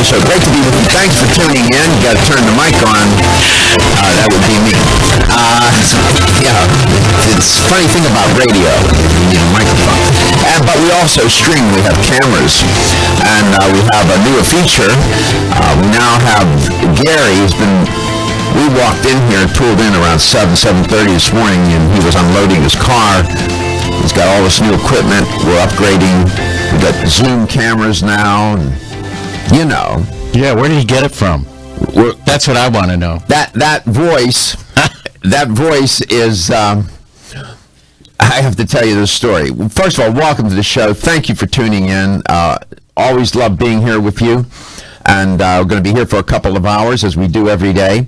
So great to be with you. Thanks for tuning in. You got to turn the mic on. That would be me. It's a funny thing about radio. You need a microphone. But we also stream. We have cameras. And we have a newer feature. We now have Gary. We walked in here and pulled in around 7:30 this morning, and he was unloading his car. He's got all this new equipment. We're upgrading. We got Zoom cameras now. And, Yeah, where did he get it from? That's what I want to know. That voice, is. I have to tell you this story. First of all, welcome to the show. Thank you for tuning in. Always love being here with you. And we're going to be here for a couple of hours, as we do every day.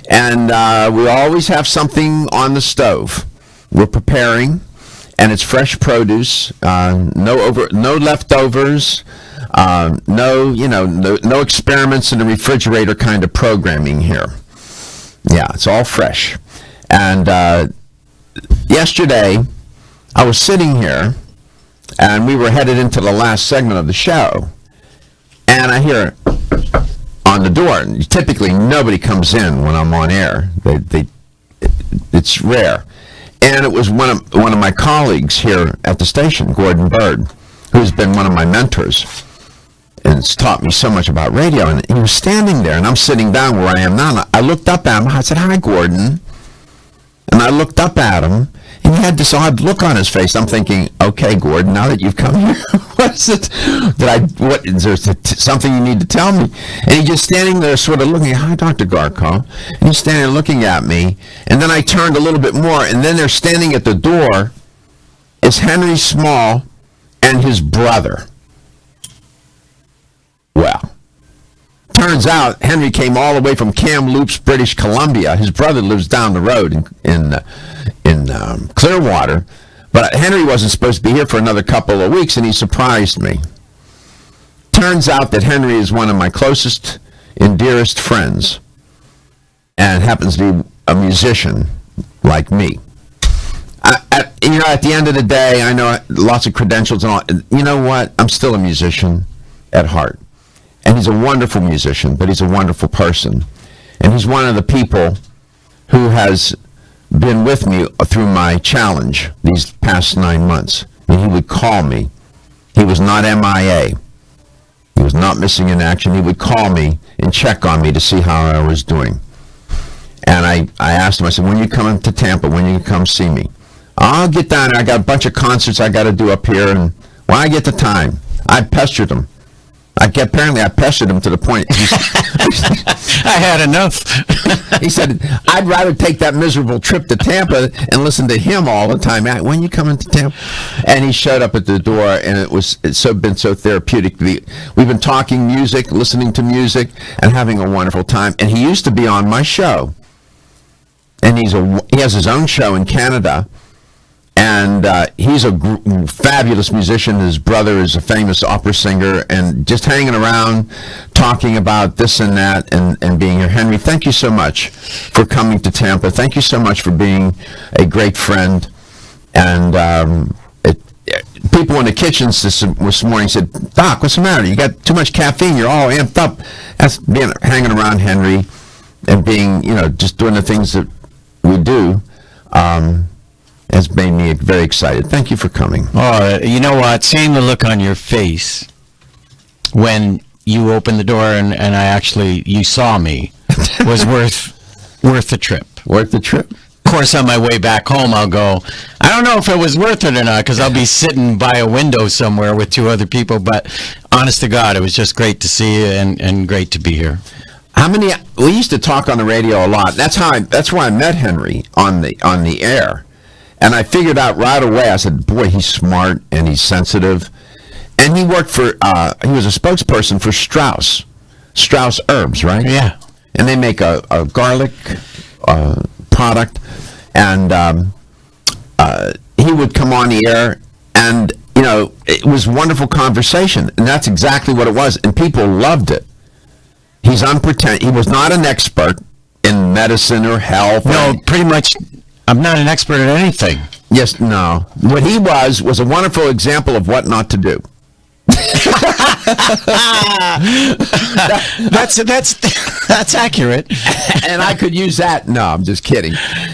And we always have something on the stove. We're preparing, and it's fresh produce. No leftovers. No experiments in the refrigerator kind of programming here. Yeah, it's all fresh. And yesterday, I was sitting here, and we were headed into the last segment of the show, and I hear on the door. And typically, nobody comes in when I'm on air. It's rare. And it was one of my colleagues here at the station, Gordon Bird, who's been one of my mentors, and it's taught me so much about radio. And he was standing there, and I'm sitting down where I am now. And I looked up at him. I said, "Hi, Gordon." And I looked up at him, and he had this odd look on his face. I'm thinking, okay, Gordon, now that you've come here, what is it? Is there something you need to tell me? And he's just standing there sort of looking, "Hi, Dr. Garko." And he's standing there looking at me. And then I turned a little bit more, and then they're standing at the door is Henry Small and his brother. Well, turns out Henry came all the way from Kamloops, British Columbia. His brother lives down the road in Clearwater. But Henry wasn't supposed to be here for another couple of weeks, and he surprised me. Turns out that Henry is one of my closest and dearest friends, and happens to be a musician like me. At the end of the day, I know lots of credentials and all. You know what? I'm still a musician at heart. And he's a wonderful musician, but he's a wonderful person. And he's one of the people who has been with me through my challenge these past 9 months. And he would call me. He was not MIA. He was not missing in action. He would call me and check on me to see how I was doing. And I asked him, I said, "When you come to Tampa, when you come see me?" "I'll get down there. I got a bunch of concerts I got to do up here, and when I get the time." I pestered him. Apparently I pestered him to the point. I had enough. He said, "I'd rather take that miserable trip to Tampa and listen to him all the time. When you coming to Tampa?" And he showed up at the door, and it's been so therapeutic. We've been talking music, listening to music, and having a wonderful time. And he used to be on my show. And he has his own show in Canada. And he's a fabulous musician. His brother is a famous opera singer, and just hanging around, talking about this and that, and being here. Henry, thank you so much for coming to Tampa. Thank you so much for being a great friend. And people in the kitchens this morning said, "Doc, what's the matter? You got too much caffeine. You're all amped up." That's hanging around Henry and being, just doing the things that we do. Has made me very excited. Thank you for coming. Oh, you know what? Seeing the look on your face when you opened the door and you saw me was worth the trip. Worth the trip? Of course, on my way back home, I'll go, I don't know if it was worth it or not, because I'll be sitting by a window somewhere with two other people. But honest to God, it was just great to see you and great to be here. We used to talk on the radio a lot. That's why I met Henry on the air. And I figured out right away, I said, boy, he's smart and he's sensitive. And he worked he was a spokesperson for Strauss Herbs, right? Yeah. And they make a garlic product. And he would come on the air, and, it was wonderful conversation. And that's exactly what it was. And people loved it. He's unpretentious. He was not an expert in medicine or health. No, pretty much. I'm not an expert at anything. Yes, no. What he was a wonderful example of what not to do. That's accurate. And I could use that. No, I'm just kidding.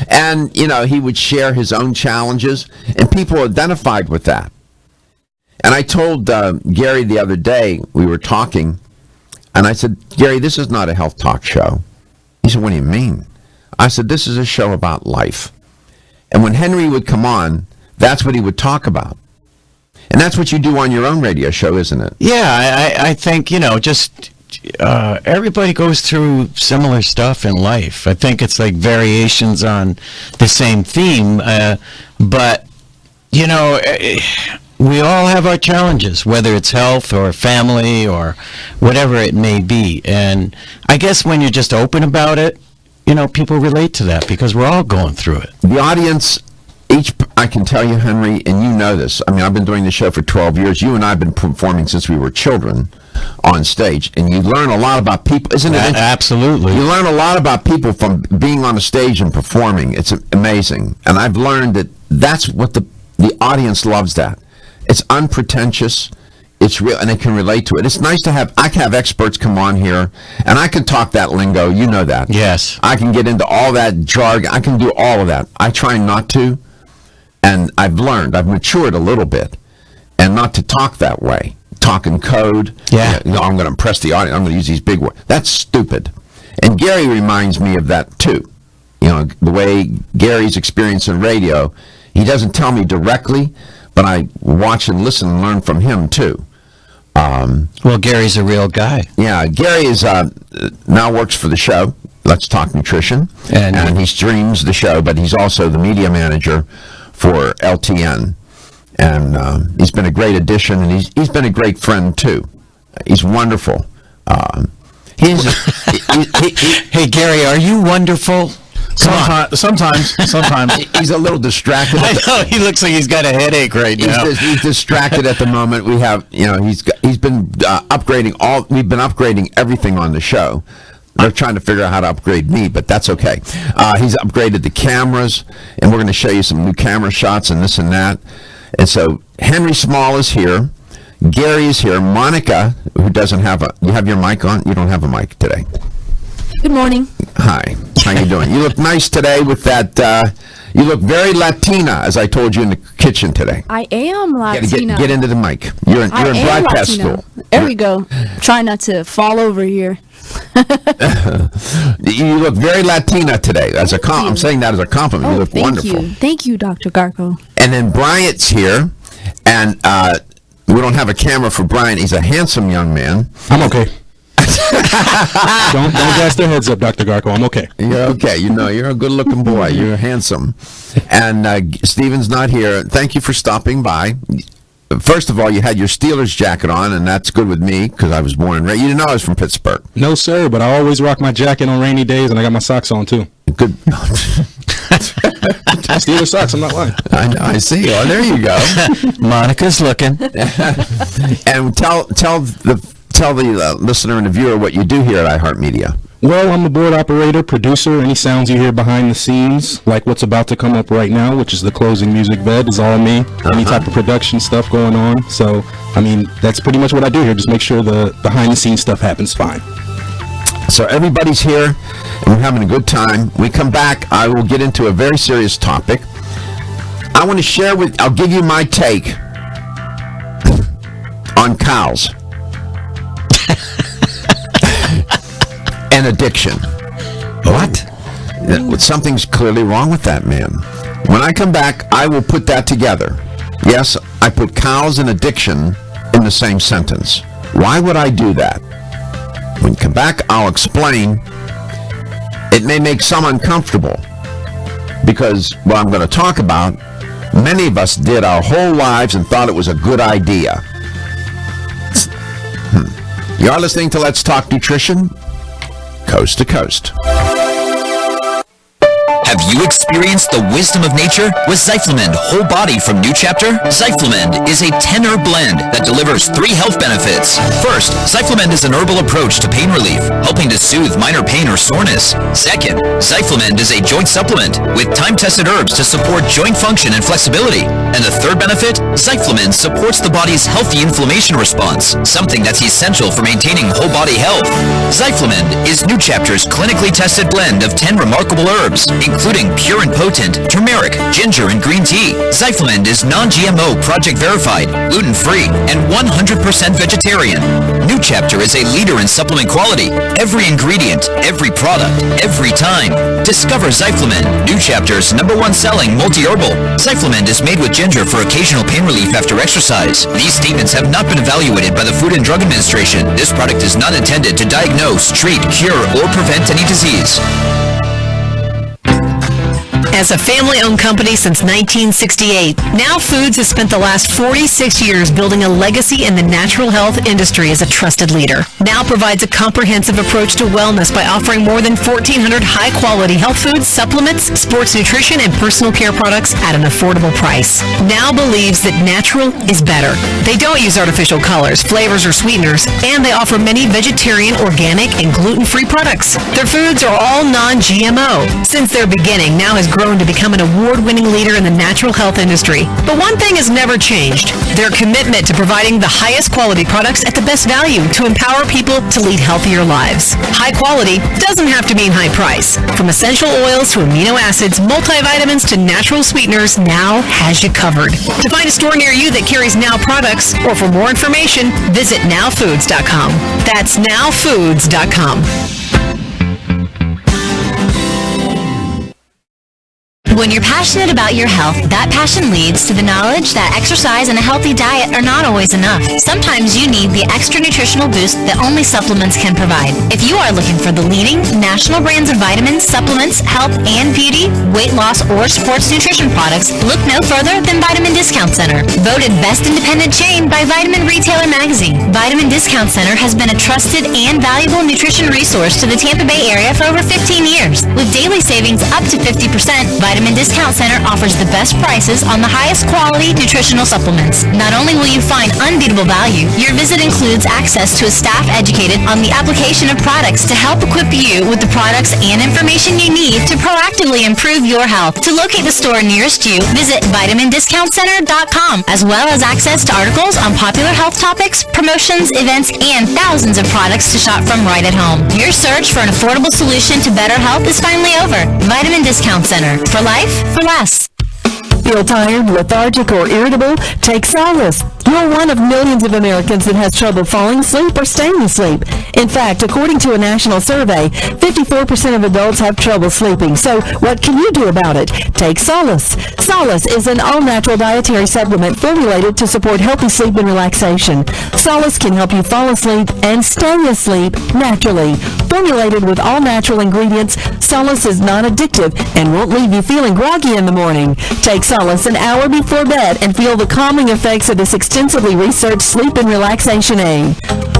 And, he would share his own challenges, and people identified with that. And I told Gary the other day, we were talking, and I said, Gary, this is not a health talk show. He said, what do you mean? I said, this is a show about life. And when Henry would come on, that's what he would talk about. And that's what you do on your own radio show, isn't it? Yeah, I think, just everybody goes through similar stuff in life. I think it's like variations on the same theme. But, we all have our challenges, whether it's health or family or whatever it may be. And I guess when you're just open about it, people relate to that because we're all going through it. The audience, I can tell you, Henry, and you know this. I mean, I've been doing this show for 12 years. You and I have been performing since we were children on stage. And you learn a lot about people, isn't it? Absolutely. You learn a lot about people from being on a stage and performing. It's amazing. And I've learned that that's what the audience loves that. It's unpretentious. It's real, and they can relate to it. It's nice to have, I can have experts come on here, and I can talk that lingo. You know that. Yes. I can get into all that jargon. I can do all of that. I try not to, and I've matured a little bit, and not to talk that way. Talk in code. Yeah. I'm going to impress the audience. I'm going to use these big words. That's stupid. And Gary reminds me of that, too. The way Gary's experience in radio, he doesn't tell me directly, but I watch and listen and learn from him, too. Well, Gary's a real guy. Yeah, Gary is now works for the show, Let's Talk Nutrition, and he streams the show, but he's also the media manager for LTN. And he's been a great addition, and he's been a great friend, too. He's wonderful. Hey, Gary, are you wonderful? Sometimes. He's a little distracted. I know, he looks like he's got a headache right now. He's distracted at the moment. We have, he's been upgrading we've been upgrading everything on the show. They're trying to figure out how to upgrade me, but that's okay. He's upgraded the cameras, and we're going to show you some new camera shots and this and that. And so Henry Small is here. Gary is here. Monica, who doesn't have you have your mic on? You don't have a mic today. Good morning. Hi. How you doing? You look nice today with that. You look very Latina, as I told you in the kitchen today. I am Latina. Get into the mic. You're in broadcast school. There we go. Try not to fall over here. You look very Latina today. I'm saying that as a compliment. You look wonderful. Thank you, Dr. Garko. And then Bryant's here, and we don't have a camera for Bryant. He's a handsome young man. I'm okay. don't gas their heads up, Dr. Garko. I'm okay. You're okay. You're a good-looking boy. You're handsome. And Steven's not here. Thank you for stopping by. First of all, you had your Steelers jacket on, and that's good with me because I was born and raised. You didn't know I was from Pittsburgh. No, sir, but I always rock my jacket on rainy days, and I got my socks on, too. Good. Steelers socks, I'm not lying. I know, I see. Oh, there you go. Monica's looking. And tell the listener and the viewer what you do here at iHeartMedia. Well, I'm a board operator, producer. Any sounds you hear behind the scenes, like what's about to come up right now, which is the closing music bed, is all me. Any type of production stuff going on. So, that's pretty much what I do here. Just make sure the behind-the-scenes stuff happens fine. So everybody's here, and we're having a good time. We come back, I will get into a very serious topic. I want to I'll give you my take on cows. And addiction. What? Something's clearly wrong with that man. When I come back, I will put that together. Yes, I put cows and addiction in the same sentence. Why would I do that? When we come back, I'll explain. It may make some uncomfortable because what I'm going to talk about, many of us did our whole lives and thought it was a good idea. You're listening to Let's Talk Nutrition, coast to coast. Have Have you experienced the wisdom of nature with Zyflamend Whole Body from New Chapter? Zyflamend is a 10-herb blend that delivers 3 health benefits. First, Zyflamend is an herbal approach to pain relief, helping to soothe minor pain or soreness. Second, Zyflamend is a joint supplement with time-tested herbs to support joint function and flexibility. And the third benefit, Zyflamend supports the body's healthy inflammation response, something that's essential for maintaining whole body health. Zyflamend is New Chapter's clinically tested blend of 10 remarkable herbs, including pure and potent turmeric, ginger, and green tea. Zyflamend is non-GMO, project verified, gluten-free, and 100% vegetarian. New Chapter is a leader in supplement quality. Every ingredient, every product, every time. Discover Zyflamend, New Chapter's #1 selling multi-herbal. Zyflamend is made with ginger for occasional pain relief after exercise. These statements have not been evaluated by the Food and Drug Administration. This product is not intended to diagnose, treat, cure, or prevent any disease. As a family-owned company since 1968, Now Foods has spent the last 46 years building a legacy in the natural health industry as a trusted leader. Now provides a comprehensive approach to wellness by offering more than 1,400 high-quality health foods, supplements, sports nutrition, and personal care products at an affordable price. Now believes that natural is better. They don't use artificial colors, flavors, or sweeteners, and they offer many vegetarian, organic, and gluten-free products. Their foods are all non-GMO. Since their beginning, Now has grown to become an award-winning leader in the natural health industry. But one thing has never changed: their commitment to providing the highest quality products at the best value to empower people to lead healthier lives. High quality doesn't have to mean high price. From essential oils to amino acids, multivitamins to natural sweeteners, Now has you covered. To find a store near you that carries Now products, or for more information, visit nowfoods.com. That's nowfoods.com. When you're passionate about your health, that passion leads to the knowledge that exercise and a healthy diet are not always enough. Sometimes you need the extra nutritional boost that only supplements can provide. If you are looking for the leading national brands of vitamins, supplements, health and beauty, weight loss, or sports nutrition products, look no further than Vitamin Discount Center. Voted Best Independent Chain by Vitamin Retailer Magazine, Vitamin Discount Center has been a trusted and valuable nutrition resource to the Tampa Bay area for over 15 years. With daily savings up to 50%, Vitamin Discount Center offers the best prices on the highest quality nutritional supplements. Not only will you find unbeatable value, your visit includes access to a staff educated on the application of products to help equip you with the products and information you need to proactively improve your health. To locate the store nearest you, visit vitamindiscountcenter.com, as well as access to articles on popular health topics, promotions, events, and thousands of products to shop from right at home. Your search for an affordable solution to better health is finally over. Vitamin Discount Center. For life, for less. Feel tired, lethargic, or irritable? Take solace. You're one of millions of Americans that has trouble falling asleep or staying asleep. In fact, according to a national survey, 54% of adults have trouble sleeping. So what can you do about it? Take Solace. Solace is an all-natural dietary supplement formulated to support healthy sleep and relaxation. Solace can help you fall asleep and stay asleep naturally. Formulated with all-natural ingredients, Solace is non-addictive and won't leave you feeling groggy in the morning. Take Solace an hour before bed and feel the calming effects of this extensively researched sleep and relaxation aid.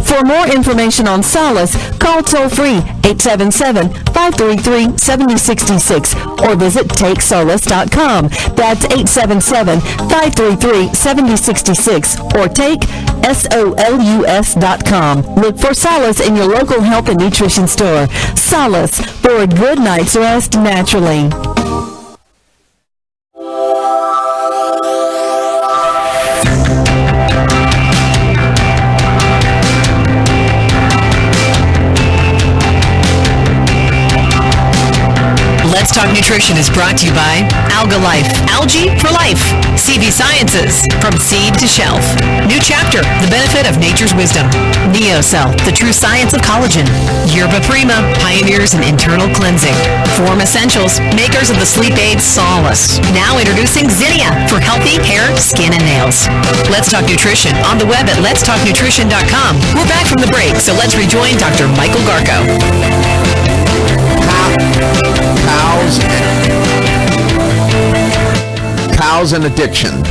For more information on Solace, call toll-free 877-533-7066 or visit TakeSolace.com. That's 877-533-7066 or take SOLUS.com. Look for Solace in your local health and nutrition store. Solace, for a good night's rest naturally. Let's Talk Nutrition is brought to you by Alga Life, Algae for Life, CV Sciences, from seed to shelf, New Chapter, the benefit of nature's wisdom, NeoCell, the true science of collagen, Yerba Prima, pioneers in internal cleansing, Form Essentials, makers of the sleep aid Solace, now introducing Zinnia for healthy hair, skin, and nails. Let's Talk Nutrition on the web at letstalknutrition.com. We're back from the break, so let's rejoin Dr. Michael Garko. Cows and addiction.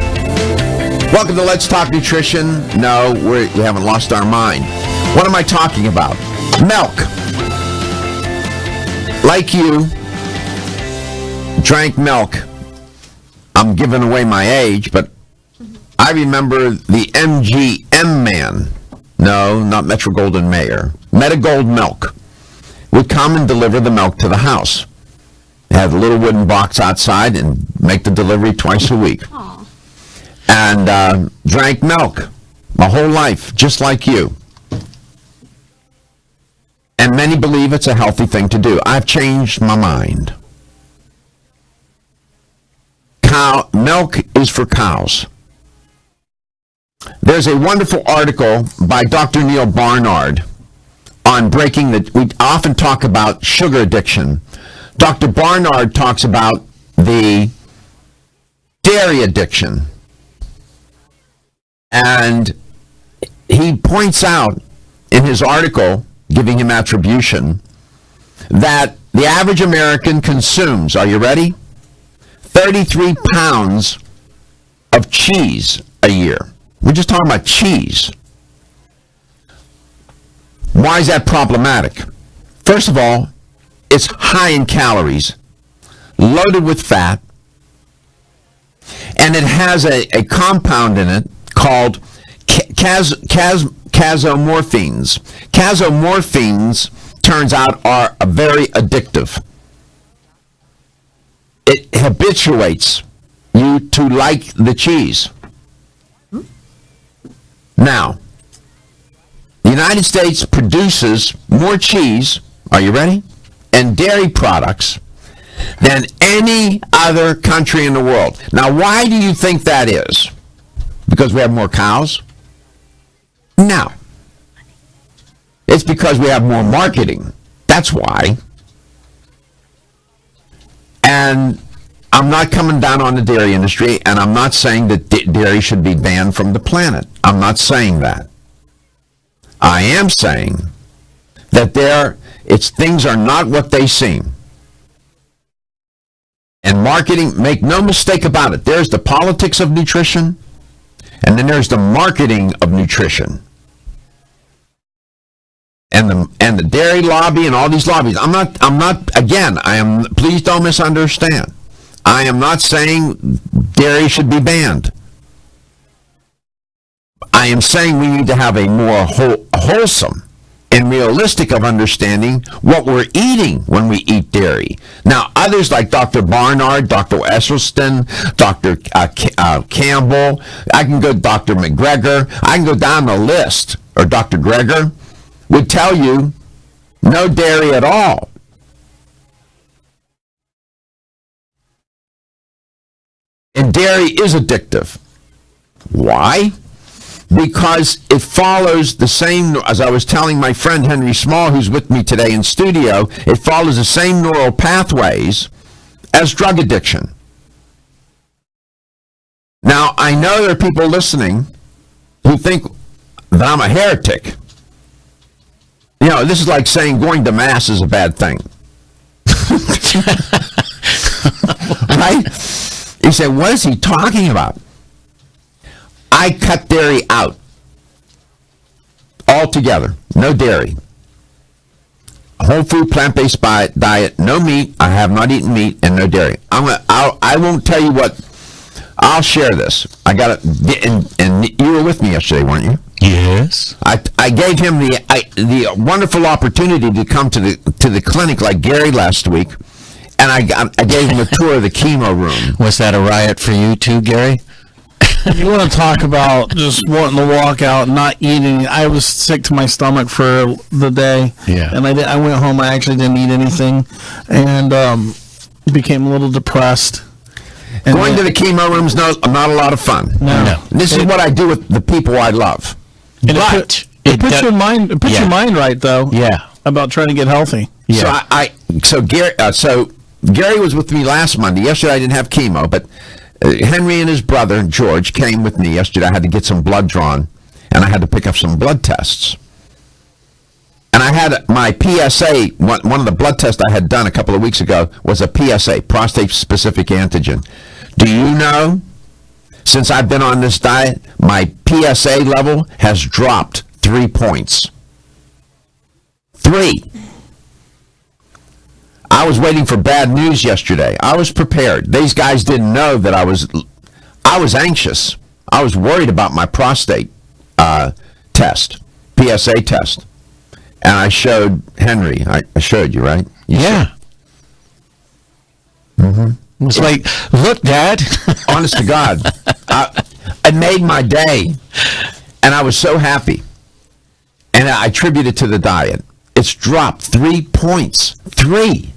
Welcome to Let's Talk Nutrition. No, we haven't lost our mind. What am I talking about? Milk. Like you, drank milk, I'm giving away my age, but I remember the MGM man, no, not Metro Golden Mayer, Metagold Milk, would come and deliver the milk to the house. Have a little wooden box outside and make the delivery twice a week. Aw. And drank milk my whole life, just like you. And many believe it's a healthy thing to do. I've changed my mind. Milk is for cows. There's a wonderful article by Dr. Neil Barnard on breaking we often talk about sugar addiction. Dr. Barnard talks about the dairy addiction. And he points out in his article, giving him attribution, that the average American consumes, are you ready? 33 pounds of cheese a year. We're just talking about cheese. Why is that problematic? First of all, it's high in calories, loaded with fat, and it has a compound in it called casomorphines. Casomorphines, turns out, are very addictive. It habituates you to like the cheese. Now, the United States produces more cheese, are you ready, and dairy products than any other country in the world. Now, why do you think that is? Because we have more cows? No. It's because we have more marketing. That's why. And I'm not coming down on the dairy industry, and I'm not saying that dairy should be banned from the planet. I'm not saying that. I am saying that things are not what they seem. And marketing, make no mistake about it, there's the politics of nutrition, and then there's the marketing of nutrition. And the dairy lobby and all these lobbies. Please don't misunderstand. I am not saying dairy should be banned. I am saying we need to have a more wholesome and realistic of understanding what we're eating when we eat dairy. Now, others like Dr. Barnard, Dr. Esselstyn, Dr. Campbell, I can go Dr. McGregor, I can go down the list, or Dr. Greger, would tell you no dairy at all. And dairy is addictive. Why? Because it follows the same, as I was telling my friend Henry Small, who's with me today in studio, it follows the same neural pathways as drug addiction. Now, I know there are people listening who think that I'm a heretic. You know, this is like saying going to Mass is a bad thing. Right? You say, what is he talking about? I cut dairy out altogether. No dairy. Whole food, plant-based diet, no meat. I have not eaten meat, and no dairy. I won't tell you what. I'll share this. I got it, and you were with me yesterday, weren't you? Yes. I gave him the wonderful opportunity to come to the clinic like Gary last week, and I gave him a tour of the chemo room. Was that a riot for you too, Gary? You want to talk about just wanting to walk out and not eating. I was sick to my stomach for the day. Yeah. And I went home. I actually didn't eat anything and became a little depressed. And Going to the chemo room is not a lot of fun. No. This is what I do with the people I love. But it puts your mind. It puts your mind right though. Yeah. About trying to get healthy. Yeah. So Gary was with me last Monday. Yesterday I didn't have chemo, but Henry and his brother George came with me yesterday. I had to get some blood drawn, and I had to pick up some blood tests. And I had my PSA. One of the blood tests I had done a couple of weeks ago was a PSA, prostate-specific antigen. Do you know? Since I've been on this diet, my PSA level has dropped 3 points. 3. I was waiting for bad news yesterday. I was prepared. These guys didn't know that I was anxious. I was worried about my prostate test, PSA test. And I showed Henry. I showed you, right? Yeah. Mm-hmm. It's like, look, Dad. Honest to God. It made my day. And I was so happy. And I attribute it to the diet. It's dropped 3 points. 3.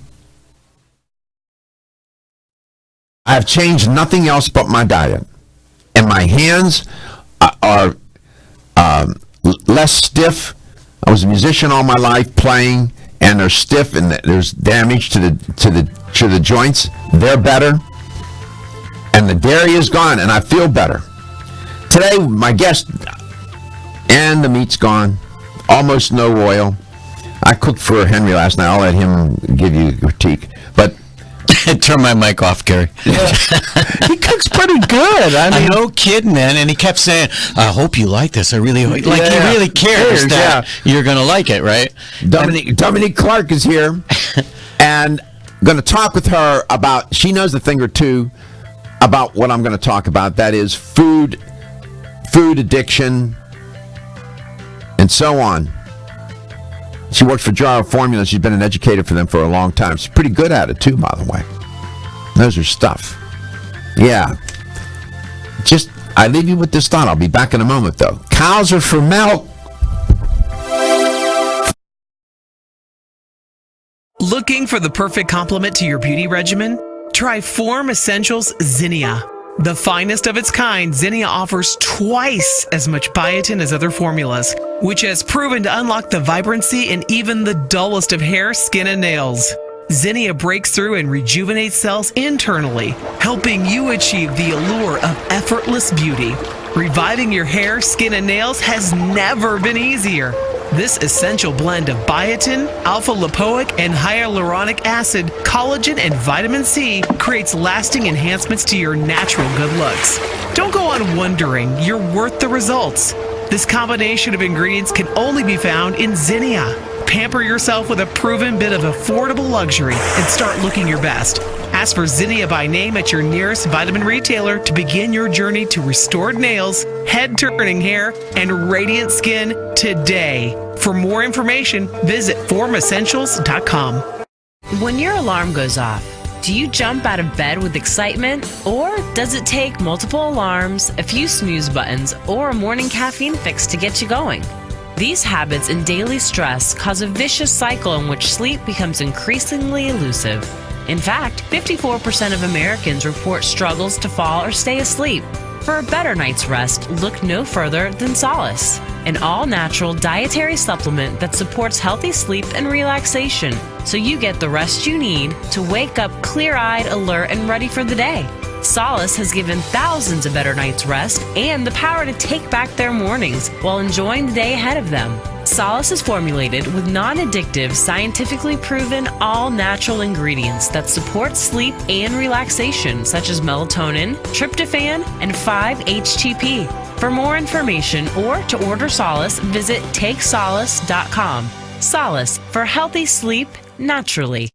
I've changed nothing else but my diet. And my hands are less stiff. I was a musician all my life playing, and they're stiff, and there's damage to the joints. They're better. And the dairy is gone, and I feel better. Today, my guest, and the meat's gone. Almost no oil. I cooked for Henry last night. I'll let him give you a critique. But turn my mic off, Gary. He cooks pretty good. I mean, no kidding, man. And he kept saying, "I hope you like this. I really like." He really cares that you're gonna like it, right? Dominique Clark is here, and going to talk with her about. She knows a thing or two about what I'm going to talk about. That is food addiction, and so on. She works for Jarrow Formula. She's been an educator for them for a long time. She's pretty good at it, too, by the way. Knows her stuff. Yeah. I leave you with this thought. I'll be back in a moment, though. Cows are for milk. Looking for the perfect complement to your beauty regimen? Try Form Essentials Zinnia. The finest of its kind, Zinnia offers twice as much biotin as other formulas, which has proven to unlock the vibrancy in even the dullest of hair, skin, and nails. Zinnia breaks through and rejuvenates cells internally, helping you achieve the allure of effortless beauty. Reviving your hair, skin, and nails has never been easier. This essential blend of biotin, alpha-lipoic, and hyaluronic acid, collagen, and vitamin C creates lasting enhancements to your natural good looks. Don't go on wondering. You're worth the results. This combination of ingredients can only be found in Zinnia. Pamper yourself with a proven bit of affordable luxury and start looking your best. Ask for Zinnia by name at your nearest vitamin retailer to begin your journey to restored nails, head-turning hair, and radiant skin today. For more information, visit formessentials.com. When your alarm goes off, do you jump out of bed with excitement? Or does it take multiple alarms, a few snooze buttons, or a morning caffeine fix to get you going? These habits and daily stress cause a vicious cycle in which sleep becomes increasingly elusive. In fact, 54% of Americans report struggles to fall or stay asleep. For a better night's rest, look no further than Solace, an all-natural dietary supplement that supports healthy sleep and relaxation, so you get the rest you need to wake up clear-eyed, alert, and ready for the day. Solace has given thousands a better night's rest and the power to take back their mornings while enjoying the day ahead of them. Solace is formulated with non-addictive, scientifically proven, all-natural ingredients that support sleep and relaxation, such as melatonin, tryptophan, and 5-HTP. For more information or to order Solace, visit takesolace.com. Solace, for healthy sleep naturally.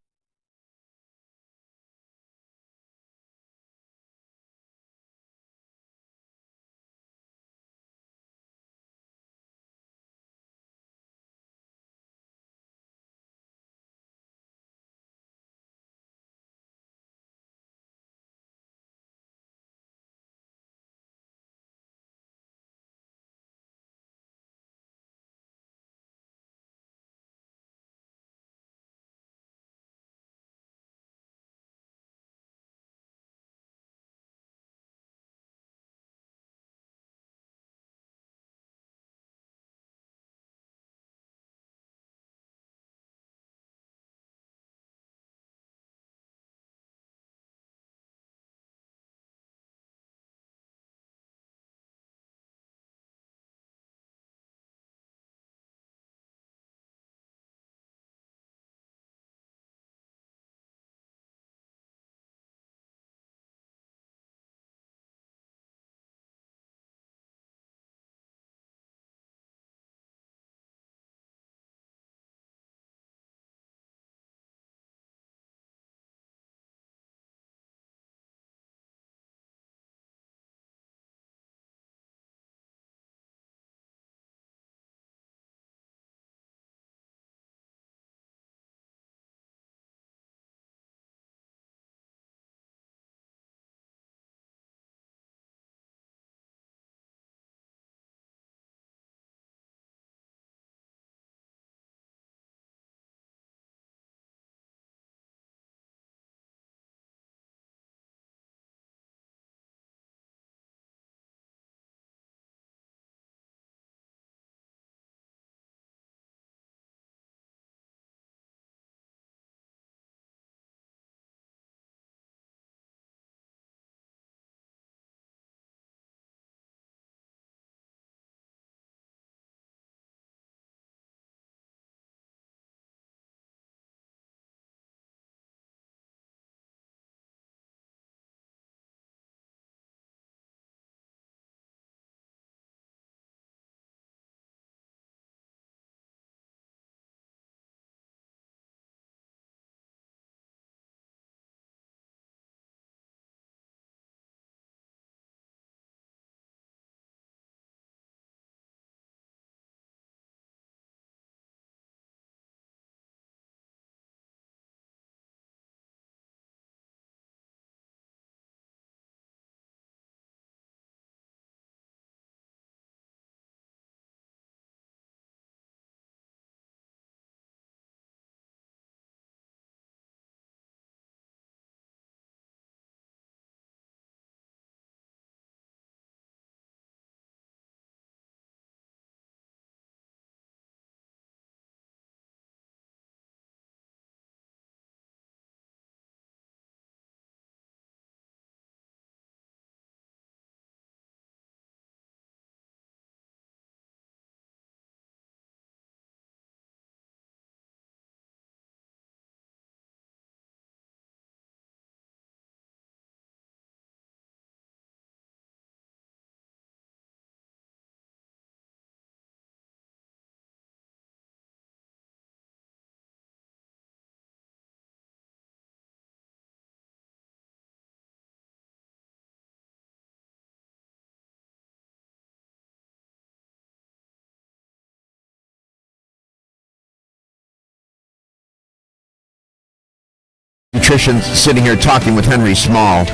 Nutrition, sitting here talking with Henry Small,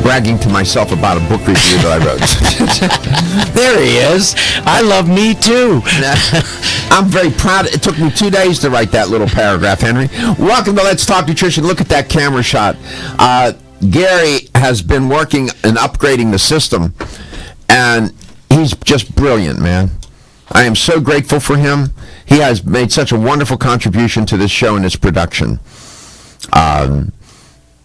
bragging to myself about a book review that I wrote. There he is. I love me too. I'm very proud. It took me 2 days to write that little paragraph, Henry. Welcome to Let's Talk Nutrition. Look at that camera shot. Gary has been working and upgrading the system, and he's just brilliant, man. I am so grateful for him. He has made such a wonderful contribution to this show and its production.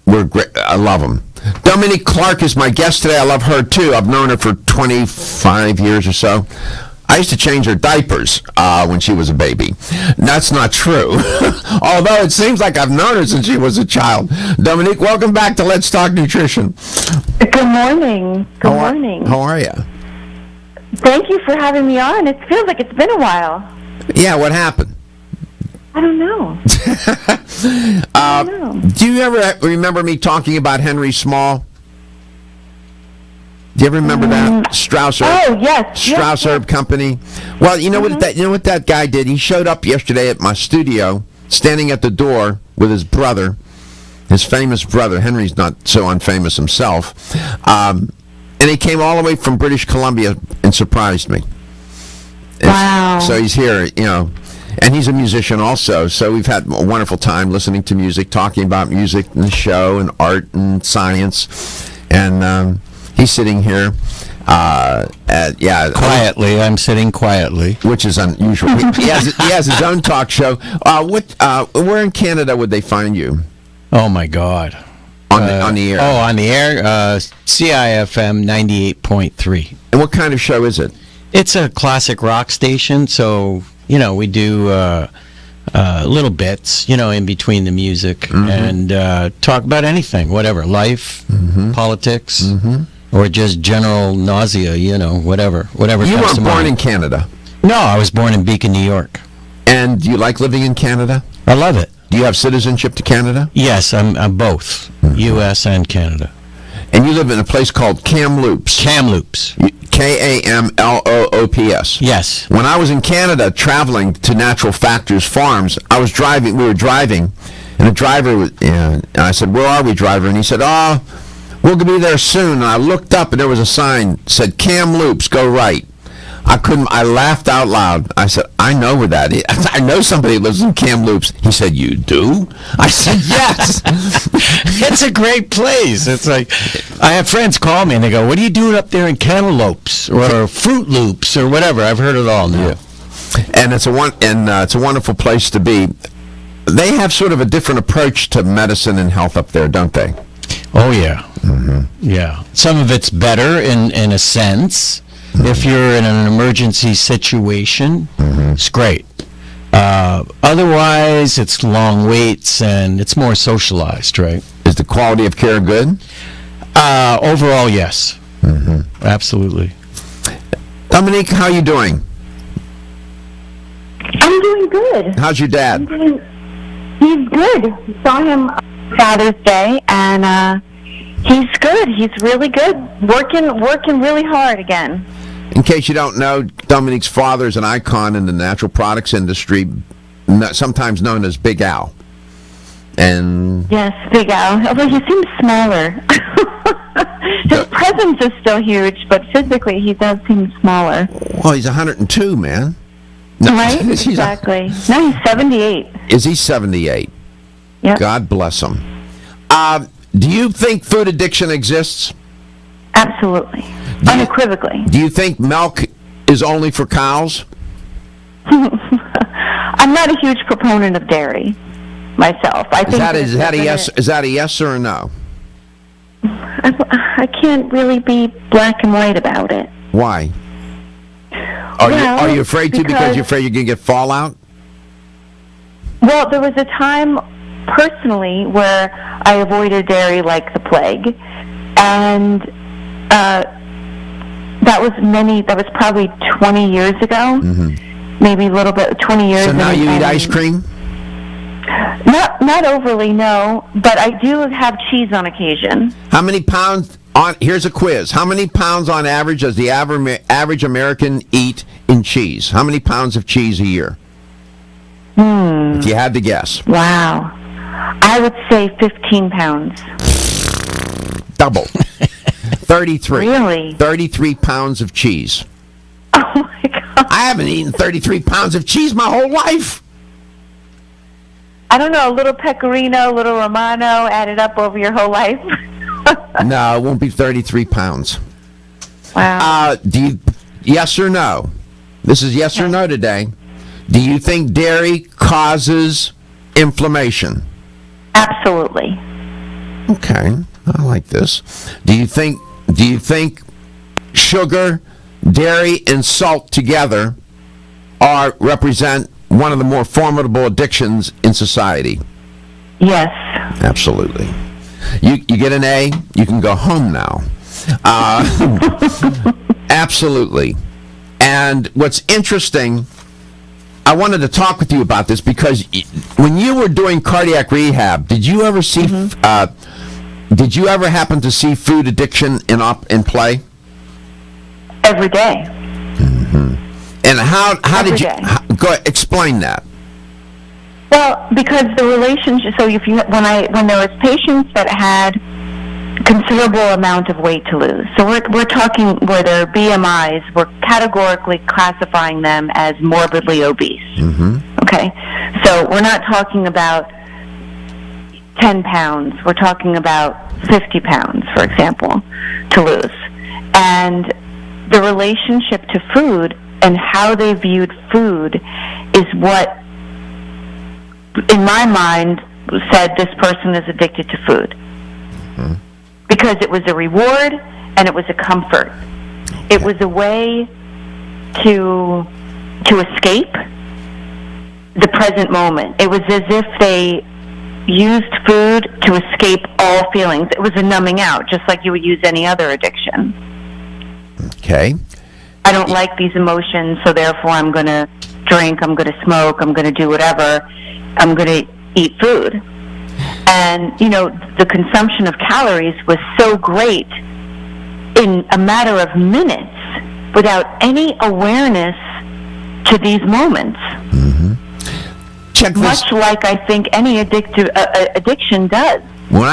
We're great. I love him. Dominique Clark is my guest today. I love her too. I've known her for 25 years or so. I used to change her diapers when she was a baby. That's not true. Although it seems like I've known her since she was a child. Dominique, welcome back to Let's Talk Nutrition. Good morning. Good morning. How are you? Thank you for having me on. It feels like it's been a while. Yeah, what happened? I don't know. Do you ever remember me talking about Henry Small? Do you ever remember that Strauss Herb? Oh yes, Strauss Herb Company. Well, you know what that guy did? He showed up yesterday at my studio, standing at the door with his brother, his famous brother. Henry's not so unfamous himself, and he came all the way from British Columbia and surprised me. Wow! So he's here, you know. And he's a musician also, so we've had a wonderful time listening to music, talking about music and the show and art and science. And he's sitting here, quietly. I'm sitting quietly, which is unusual. He has his own talk show. Where in Canada would they find you? Oh my God! On the air. Oh, on the air. CIFM 98.3. And what kind of show is it? It's a classic rock station, so. You know, we do little bits, you know, in between the music and talk about anything, whatever, life, politics, or just general nausea, you know, whatever You comes to weren't born mind. in Canada? No, I was born in Beacon, New York. And do you like living in Canada? I love it. Do you have citizenship to Canada? Yes, I'm both, U.S. and Canada. And you live in a place called Kamloops. Kamloops. Kamloops. Yes. When I was in Canada traveling to Natural Factors Farms, we were driving, and the driver, and I said, "Where are we, driver?" And he said, "Oh, we'll be there soon." And I looked up, and there was a sign that said, "Kamloops, go right." I laughed out loud. I said, "I know where that is. I know somebody who lives in Kamloops." He said, "You do?" I said, "Yes." It's a great place. It's like, I have friends call me and they go, "What are you doing up there in Cantaloupes or Fruit Loops or whatever?" I've heard it all now. Yeah. And it's a wonderful place to be. They have sort of a different approach to medicine and health up there, don't they? Oh yeah, yeah. Some of it's better in a sense. If you're in an emergency situation, it's great. Otherwise, it's long waits and it's more socialized, right? Is the quality of care good? Overall, yes. Absolutely. Dominique, how are you doing? I'm doing good. How's your dad? He's good. Saw him on Father's Day, and he's good. He's really good. Working really hard again. In case you don't know, Dominique's father is an icon in the natural products industry, sometimes known as Big Al. And yes, Big Al. Although he seems smaller. His presence is still huge, but physically he does seem smaller. Well, he's 102, man. No, right? Exactly. No, he's 78. Is he 78? Yep. God bless him. Do you think food addiction exists? Absolutely. Unequivocally. Do you think milk is only for cows? I'm not a huge proponent of dairy myself. I think is that a yes or a no? I can't really be black and white about it. Why? Are you afraid to because you're afraid you're going to get fallout? Well, there was a time personally where I avoided dairy like the plague, and that was probably 20 years ago, maybe a little bit, 20 years. So now you eat ice cream? Not overly, no, but I do have cheese on occasion. How many pounds here's a quiz. How many pounds on average does the average American eat in cheese? How many pounds of cheese a year? If you had to guess. Wow. I would say 15 pounds. Double. 33. Really? 33 pounds of cheese. Oh my God. I haven't eaten 33 pounds of cheese my whole life. I don't know, a little pecorino, a little romano added up over your whole life. No, it won't be 33 pounds. Wow. Yes or no? This is yes or no today. Do you think dairy causes inflammation? Absolutely. Okay, I like this. Do you think sugar, dairy, and salt together represent one of the more formidable addictions in society? Yes. Absolutely. You get an A, you can go home now. Absolutely. And what's interesting, I wanted to talk with you about this because when you were doing cardiac rehab, did you ever see? Did you ever happen to see food addiction in play? Every day. Mm-hmm. And how Every did you go? Explain that. Well, because the relationship. So if you when there was patients that had considerable amount of weight to lose. So we're talking where their BMIs, we're categorically classifying them as morbidly obese. Mm-hmm. Okay, so we're not talking about 10 pounds. We're talking about 50 pounds, for example, to lose. And the relationship to food and how they viewed food is what, in my mind, said this person is addicted to food. Mm-hmm. Because it was a reward and it was a comfort. It was a way to escape the present moment. It was as if they used food to escape all feelings. It was a numbing out, just like you would use any other addiction. Okay. I don't like these emotions, so therefore I'm going to drink, I'm going to smoke, I'm going to do whatever. I'm going to eat food. And, the consumption of calories was so great in a matter of minutes without any awareness to these moments. Mm-hmm. Check this. Much like I think any addiction does. When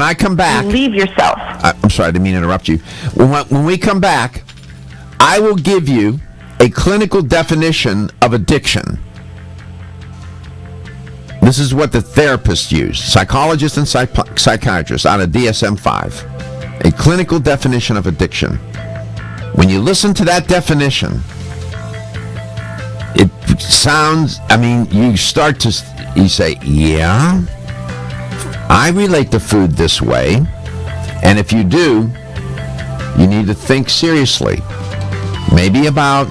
I come back, you leave yourself. I'm sorry, I didn't mean to interrupt you. When we come back, I will give you a clinical definition of addiction. This is what the therapists use, psychologists and psychiatrists out of DSM-5. A clinical definition of addiction. When you listen to that definition, it sounds, you say, yeah, I relate to food this way. And if you do, you need to think seriously. Maybe about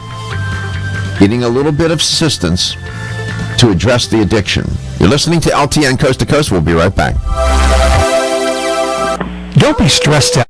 getting a little bit of assistance to address the addiction. You're listening to LTN Coast to Coast. We'll be right back. Don't be stressed out.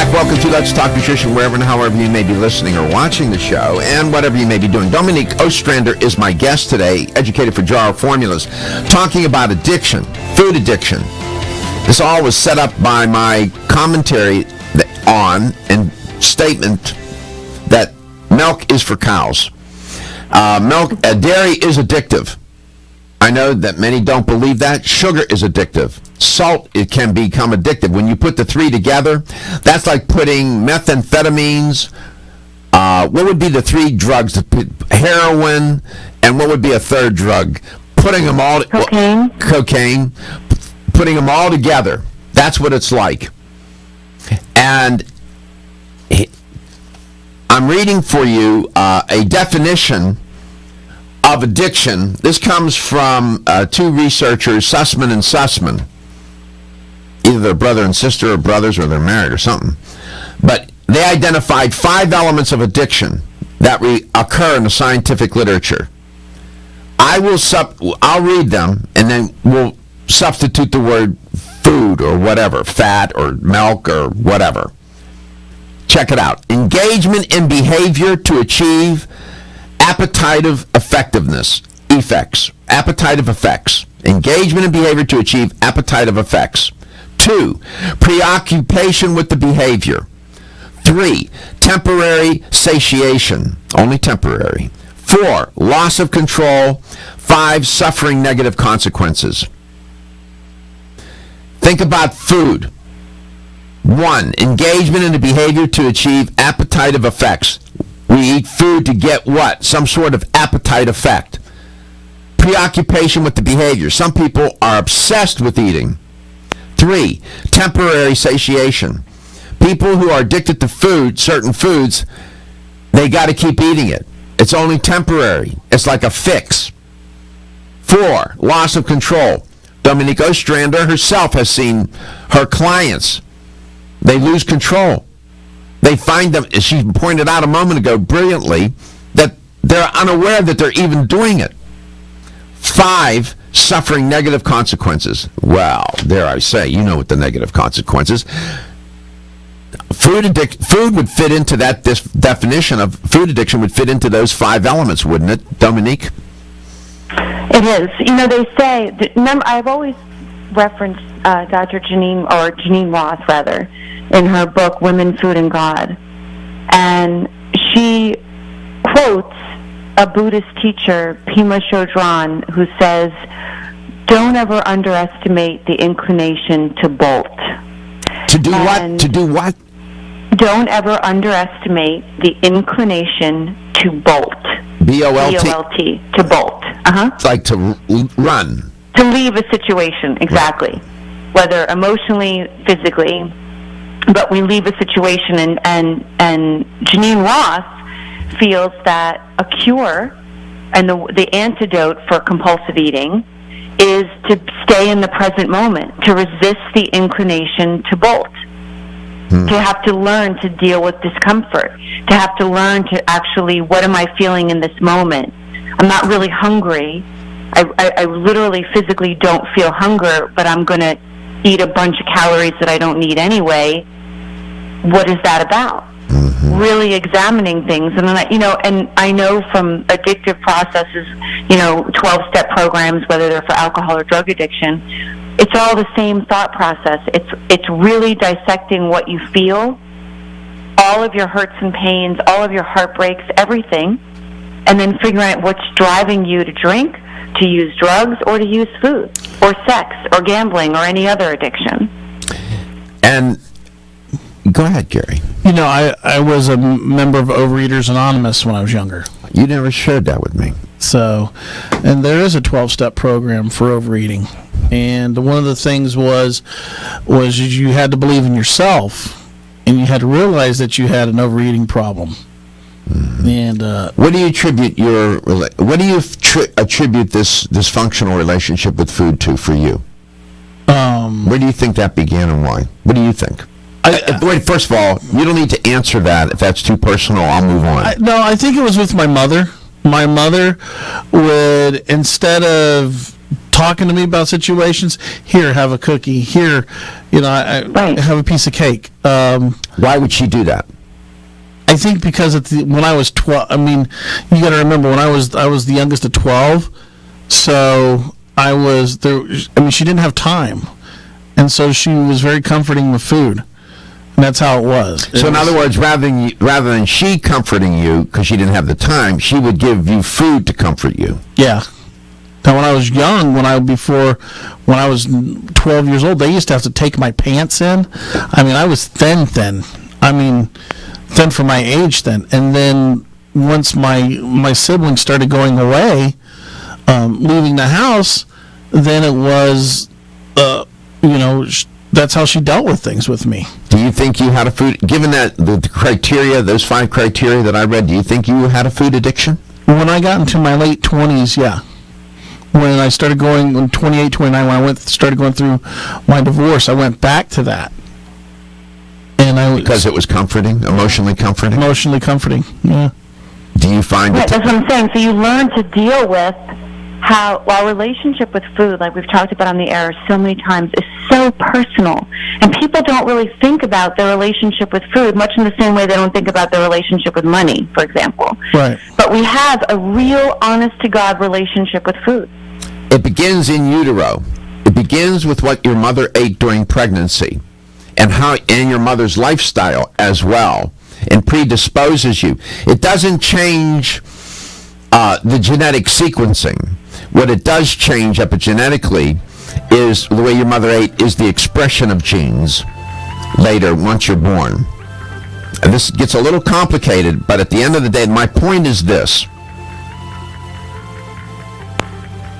back. Welcome to Let's Talk Nutrition, wherever and however you may be listening or watching the show, and whatever you may be doing. Dominique Ostrander is my guest today, educated for Jarrow Formulas, talking about addiction, food addiction. This all was set up by my commentary on and statement that milk is for cows. Dairy is addictive. I know that many don't believe that. Sugar is addictive. Salt, it can become addictive. When you put the three together, that's like putting methamphetamines. What would be the three drugs? Heroin, and what would be a third drug? Putting them all... Cocaine. Putting them all together. That's what it's like. And I'm reading for you a definition of addiction. This comes from two researchers, Sussman and Sussman. Either they're brother and sister, or brothers, or they're married, or something. But they identified 5 elements of addiction that occur in the scientific literature. I'll read them, and then we'll substitute the word food or whatever, fat or milk or whatever. Check it out. Engagement in behavior to achieve appetitive effectiveness. Appetitive effects. Engagement in behavior to achieve appetitive effects. 2, preoccupation with the behavior. 3, temporary satiation. Only temporary. 4, loss of control. 5, suffering negative consequences. Think about food. 1, engagement in the behavior to achieve appetitive effects. We eat food to get what? Some sort of appetite effect. Preoccupation with the behavior. Some people are obsessed with eating. 3, temporary satiation. People who are addicted to food, certain foods, they got to keep eating it. It's only temporary. It's like a fix. 4, loss of control. Dominique Ostrander herself has seen her clients. They lose control. They find them, as she pointed out a moment ago brilliantly, that they're unaware that they're even doing it. 5, suffering negative consequences. Well, dare I say, you know what the negative consequences. Food would fit into that. This definition of food addiction would fit into those 5 elements, wouldn't it, Dominique? It is. You know, they say, remember, I've always referenced Dr. Janine Roth, rather, in her book, Women, Food, and God. And she quotes a Buddhist teacher, Pema Chodron, who says, don't ever underestimate the inclination to bolt. To do what? To do what? Don't ever underestimate the inclination to bolt. B-O-L-T. B-O-L-T. To bolt. Uh-huh. It's like to run. To leave a situation, exactly. Right. Whether emotionally, physically, but we leave a situation, and Janine Roth feels that a cure and the antidote for compulsive eating is to stay in the present moment, to resist the inclination to bolt, to have to learn to deal with discomfort, to have to learn to actually, what am I feeling in this moment? I'm not really hungry. I literally physically don't feel hunger, but I'm going to eat a bunch of calories that I don't need anyway. What is that about? Really examining things. And then, and I know from addictive processes, 12-step programs, whether they're for alcohol or drug addiction, it's all the same thought process. It's really dissecting what you feel, all of your hurts and pains, all of your heartbreaks, everything, and then figuring out what's driving you to drink, to use drugs, or to use food, or sex, or gambling, or any other addiction. And go ahead, Gary. I was a member of Overeaters Anonymous when I was younger. You never shared that with me. So, and there is a 12-step program for overeating. And one of the things was you had to believe in yourself, and you had to realize that you had an overeating problem. And what do you attribute this dysfunctional relationship with food to for you? Where do you think that began, and why? What do you think? Wait, first of all, you don't need to answer that. If that's too personal, I'll move on. I think it was with my mother. My mother would, instead of talking to me about situations. Here, have a cookie. Here, I have a piece of cake. Why would she do that? I think because when I was 12, I mean, you got to remember when I was the youngest of 12, so I was there. I mean, she didn't have time, and so she was very comforting with food, and that's how it was. So in other words, rather than she comforting you because she didn't have the time, she would give you food to comfort you. Yeah. Now, when I was young, when I was 12 years old, they used to have to take my pants in. I mean, I was thin. I mean, thin for my age then. And then once my siblings started going away, leaving the house, then it was, that's how she dealt with things with me. Do you think you had a food, given that the criteria, those 5 criteria that I read, do you think you had a food addiction? When I got into my late 20s, yeah. When I started going, in 28, 29, when I started going through my divorce, I went back to that. And because it was comforting, emotionally comforting? Emotionally comforting, yeah. Do you find it? That's what I'm saying. So you learn to deal with how, while relationship with food, like we've talked about on the air so many times, is so personal. And people don't really think about their relationship with food, much in the same way they don't think about their relationship with money, for example. Right. But we have a real, honest-to-God relationship with food. It begins in utero. It begins with what your mother ate during pregnancy and your mother's lifestyle as well, and predisposes you. It doesn't change the genetic sequencing. What it does change epigenetically is the way your mother ate is the expression of genes later once you're born. And this gets a little complicated, but at the end of the day, my point is this.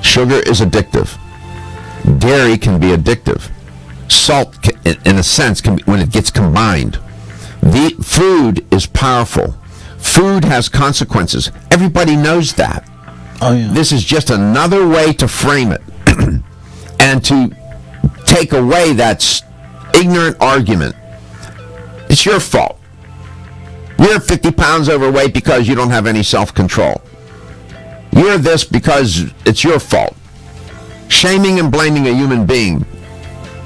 Sugar is addictive. Dairy can be addictive. Salt, in a sense, can be, when it gets combined. The food is powerful. Food has consequences. Everybody knows that. Oh, yeah. This is just another way to frame it and to take away that ignorant argument. It's your fault. You're 50 pounds overweight because you don't have any self-control. You're this because it's your fault. Shaming and blaming a human being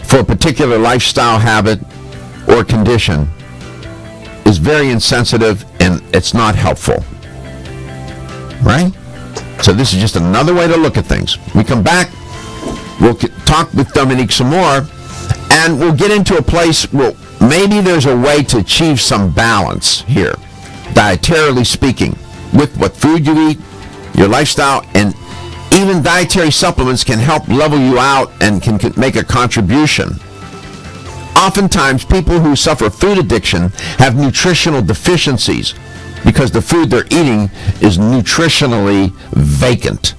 for a particular lifestyle habit or condition is very insensitive and it's not helpful. Right? So this is just another way to look at things. We come back, we'll talk with Dominique some more, and we'll get into a place where maybe there's a way to achieve some balance here, dietarily speaking, with what food you eat, your lifestyle, and even dietary supplements can help level you out and can make a contribution. Oftentimes, people who suffer food addiction have nutritional deficiencies because the food they're eating is nutritionally vacant.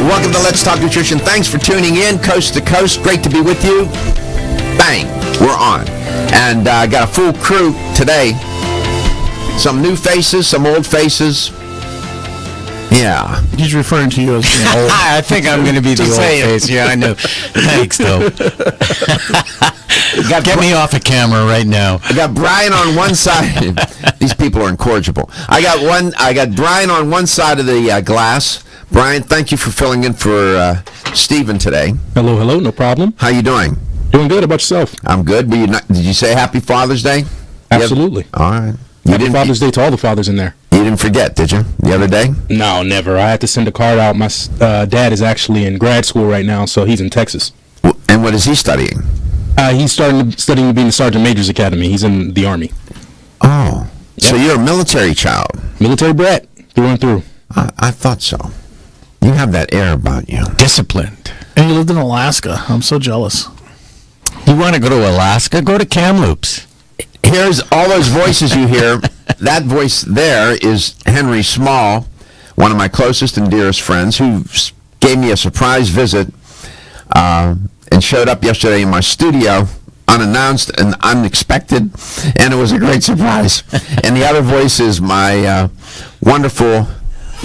Welcome to Let's Talk Nutrition. Thanks for tuning in, coast to coast. Great to be with you. Bang, we're on. And I got a full crew today. Some new faces, some old faces. Yeah. He's referring to you as being old. I think I'm going to be the old face. Yeah, I know. Thanks, though. Get me off of camera right now. I got Brian on one side. These people are incorrigible. I got Brian on one side of the glass. Brian, thank you for filling in for Stephen today. Hello, no problem. How you doing? Doing good. How about yourself? I'm good. Did you say Happy Father's Day? Absolutely. All right. Happy Father's Day to all the fathers in there. You didn't forget, did you, the other day? No, never. I had to send a card out. My dad is actually in grad school right now, so he's in Texas. And what is he studying? He's studying to be in the Sergeant Major's Academy. He's in the Army. Oh. Yep. So you're a military child. Military brat, through and through. I thought so. You have that air about you. Disciplined. And you lived in Alaska. I'm so jealous. You want to go to Alaska? Go to Kamloops. Here's all those voices you hear. That voice there is Henry Small, one of my closest and dearest friends, who gave me a surprise visit and showed up yesterday in my studio, unannounced and unexpected, and it was a great surprise. And the other voice is my wonderful,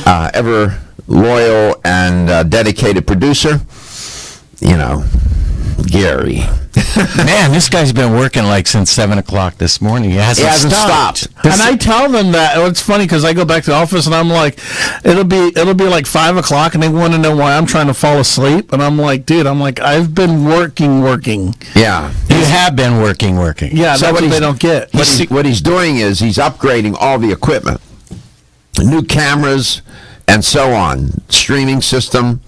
ever loyal and dedicated producer, Gary. Man, this guy's been working since 7 o'clock this morning. He hasn't stopped. And I tell them that. It's funny because I go back to the office and I'm like, it'll be like 5 o'clock and they want to know why I'm trying to fall asleep. And I'm like, dude, I've been working. Yeah. You have been working. Yeah, so that's what they don't get. What he's doing is he's upgrading all the equipment. New cameras and so on. Streaming system.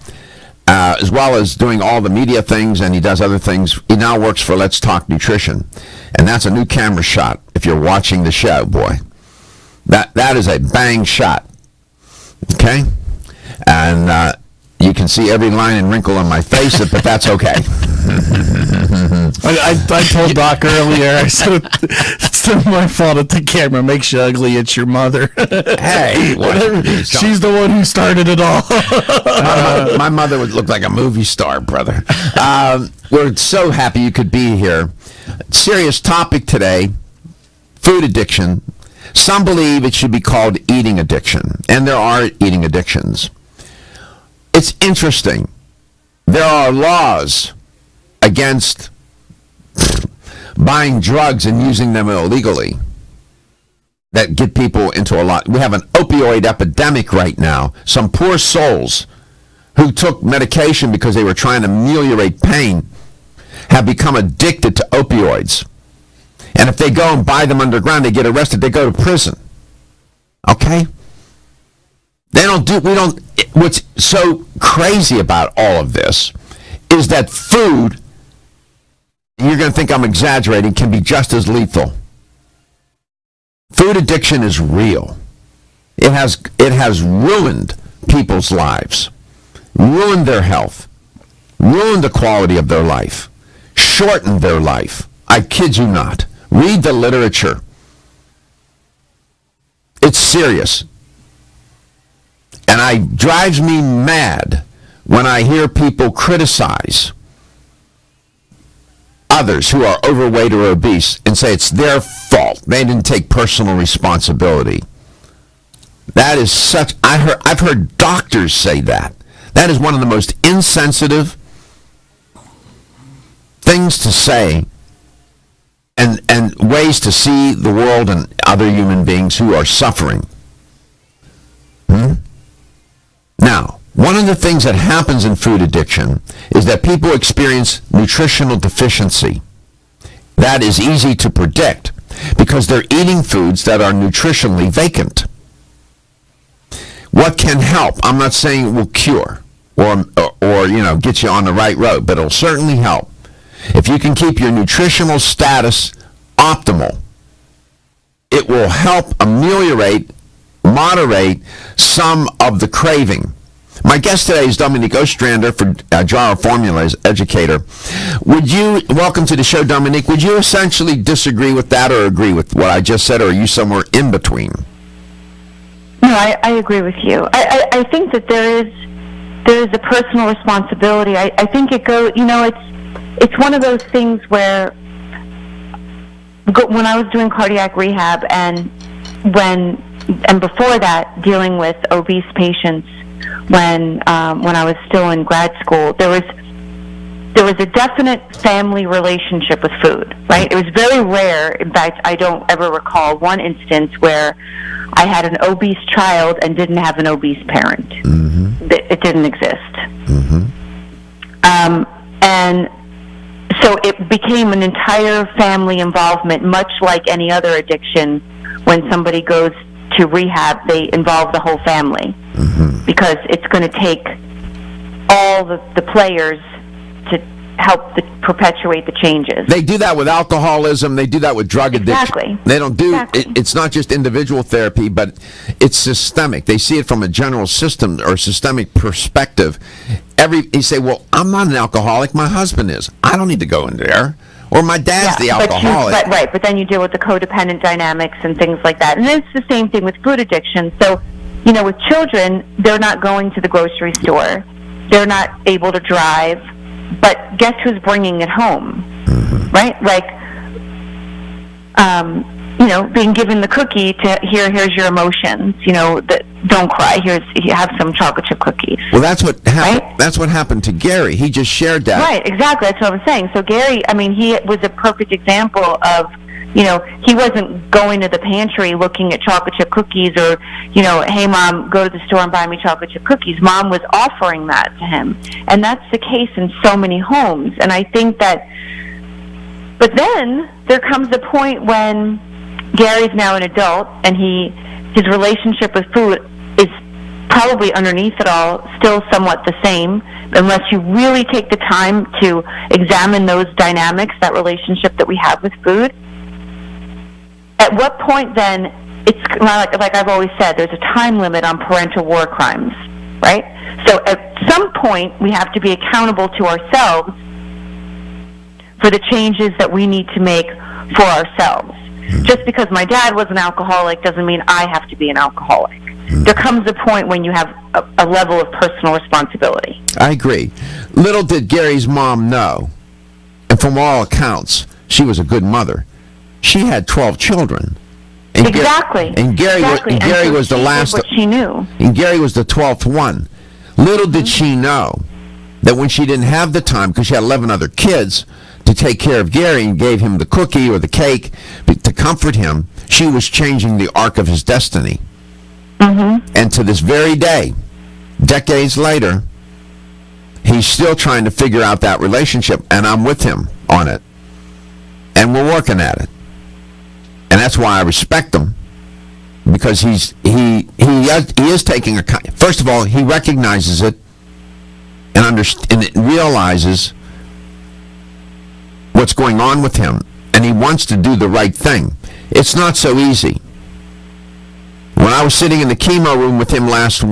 As well as doing all the media things, and he does other things. He now works for Let's Talk Nutrition, and that's a new camera shot. If you're watching the show, boy, that is a bang shot. Okay, and you can see every line and wrinkle on my face, but that's okay. I told Doc earlier, I said, it's not my fault if the camera makes you ugly. It's your mother. Hey, she's the one who started it all. My mother would look like a movie star, brother. We're so happy you could be here. Serious topic today, food addiction. Some believe it should be called eating addiction, and there are eating addictions. It's interesting. There are laws against buying drugs and using them illegally that get people into a lot. We have an opioid epidemic right now. Some poor souls who took medication because they were trying to ameliorate pain have become addicted to opioids. And if they go and buy them underground, they get arrested, they go to prison. Okay? What's so crazy about all of this is that food, you're going to think I'm exaggerating, can be just as lethal. Food addiction is real. It has ruined people's lives, ruined their health, ruined the quality of their life, shortened their life. I kid you not. Read the literature. It's serious. And it drives me mad when I hear people criticize others who are overweight or obese and say it's their fault. They didn't take personal responsibility. That is I've heard doctors say that. That is one of the most insensitive things to say and ways to see the world and other human beings who are suffering. Now, one of the things that happens in food addiction is that people experience nutritional deficiency. That is easy to predict because they're eating foods that are nutritionally vacant. What can help? I'm not saying it will cure or get you on the right road, but it'll certainly help. If you can keep your nutritional status optimal, it will help ameliorate, moderate some of the craving. My guest today is Dominique Ostrander for Jarrow Formulas educator. Welcome to the show, Dominique. Would you essentially disagree with that or agree with what I just said, or are you somewhere in between? No, I agree with you. I think that there is there's a personal responsibility. I think it goes, it's one of those things where when I was doing cardiac rehab and before that, dealing with obese patients when I was still in grad school, there was a definite family relationship with food, right? It was very rare. In fact, I don't ever recall one instance where I had an obese child and didn't have an obese parent. Mm-hmm. It didn't exist. Mm-hmm. And so it became an entire family involvement, much like any other addiction. When somebody goes to rehab, they involve the whole family, because it's going to take all the players to help perpetuate the changes. They do that with alcoholism. They do that with drug addiction. Exactly. They don't do it's not just individual therapy, but it's systemic. They see it from a general system or systemic perspective. You say, well, I'm not an alcoholic. My husband is. I don't need to go in there. Or my dad's the alcoholic. But then you deal with the codependent dynamics and things like that. And it's the same thing with food addiction. So, with children, they're not going to the grocery store. They're not able to drive. But guess who's bringing it home, right? Like, being given the cookie to here's your emotions. Don't cry. You have some chocolate chip cookies. Well, that's what happened. Right? That's what happened to Gary. He just shared that. Right, exactly. That's what I'm saying. So Gary, he was a perfect example of, he wasn't going to the pantry looking at chocolate chip cookies or, hey, Mom, go to the store and buy me chocolate chip cookies. Mom was offering that to him. And that's the case in so many homes. And I think that, but then there comes a point when Gary's now an adult and his relationship with food is probably underneath it all still somewhat the same, unless you really take the time to examine those dynamics, that relationship that we have with food. At what point then, it's like I've always said, there's a time limit on parental war crimes, right? So at some point, we have to be accountable to ourselves for the changes that we need to make for ourselves. Just because my dad was an alcoholic doesn't mean I have to be an alcoholic. There comes a point when you have a level of personal responsibility. I agree. Little did Gary's mom know, and from all accounts, she was a good mother. She had 12 children. And Exactly. Gary was the last. What she knew. And Gary was the 12th one. Little did she know that when she didn't have the time, because she had 11 other kids, to take care of Gary and gave him the cookie or the cake to comfort him, she was changing the arc of his destiny. And to this very day, decades later, he's still trying to figure out that relationship, and I'm with him on it. And we're working at it. And that's why I respect him, because he is taking first of all, he recognizes it and realizes what's going on with him, and he wants to do the right thing. It's not so easy. When I was sitting in the chemo room with him last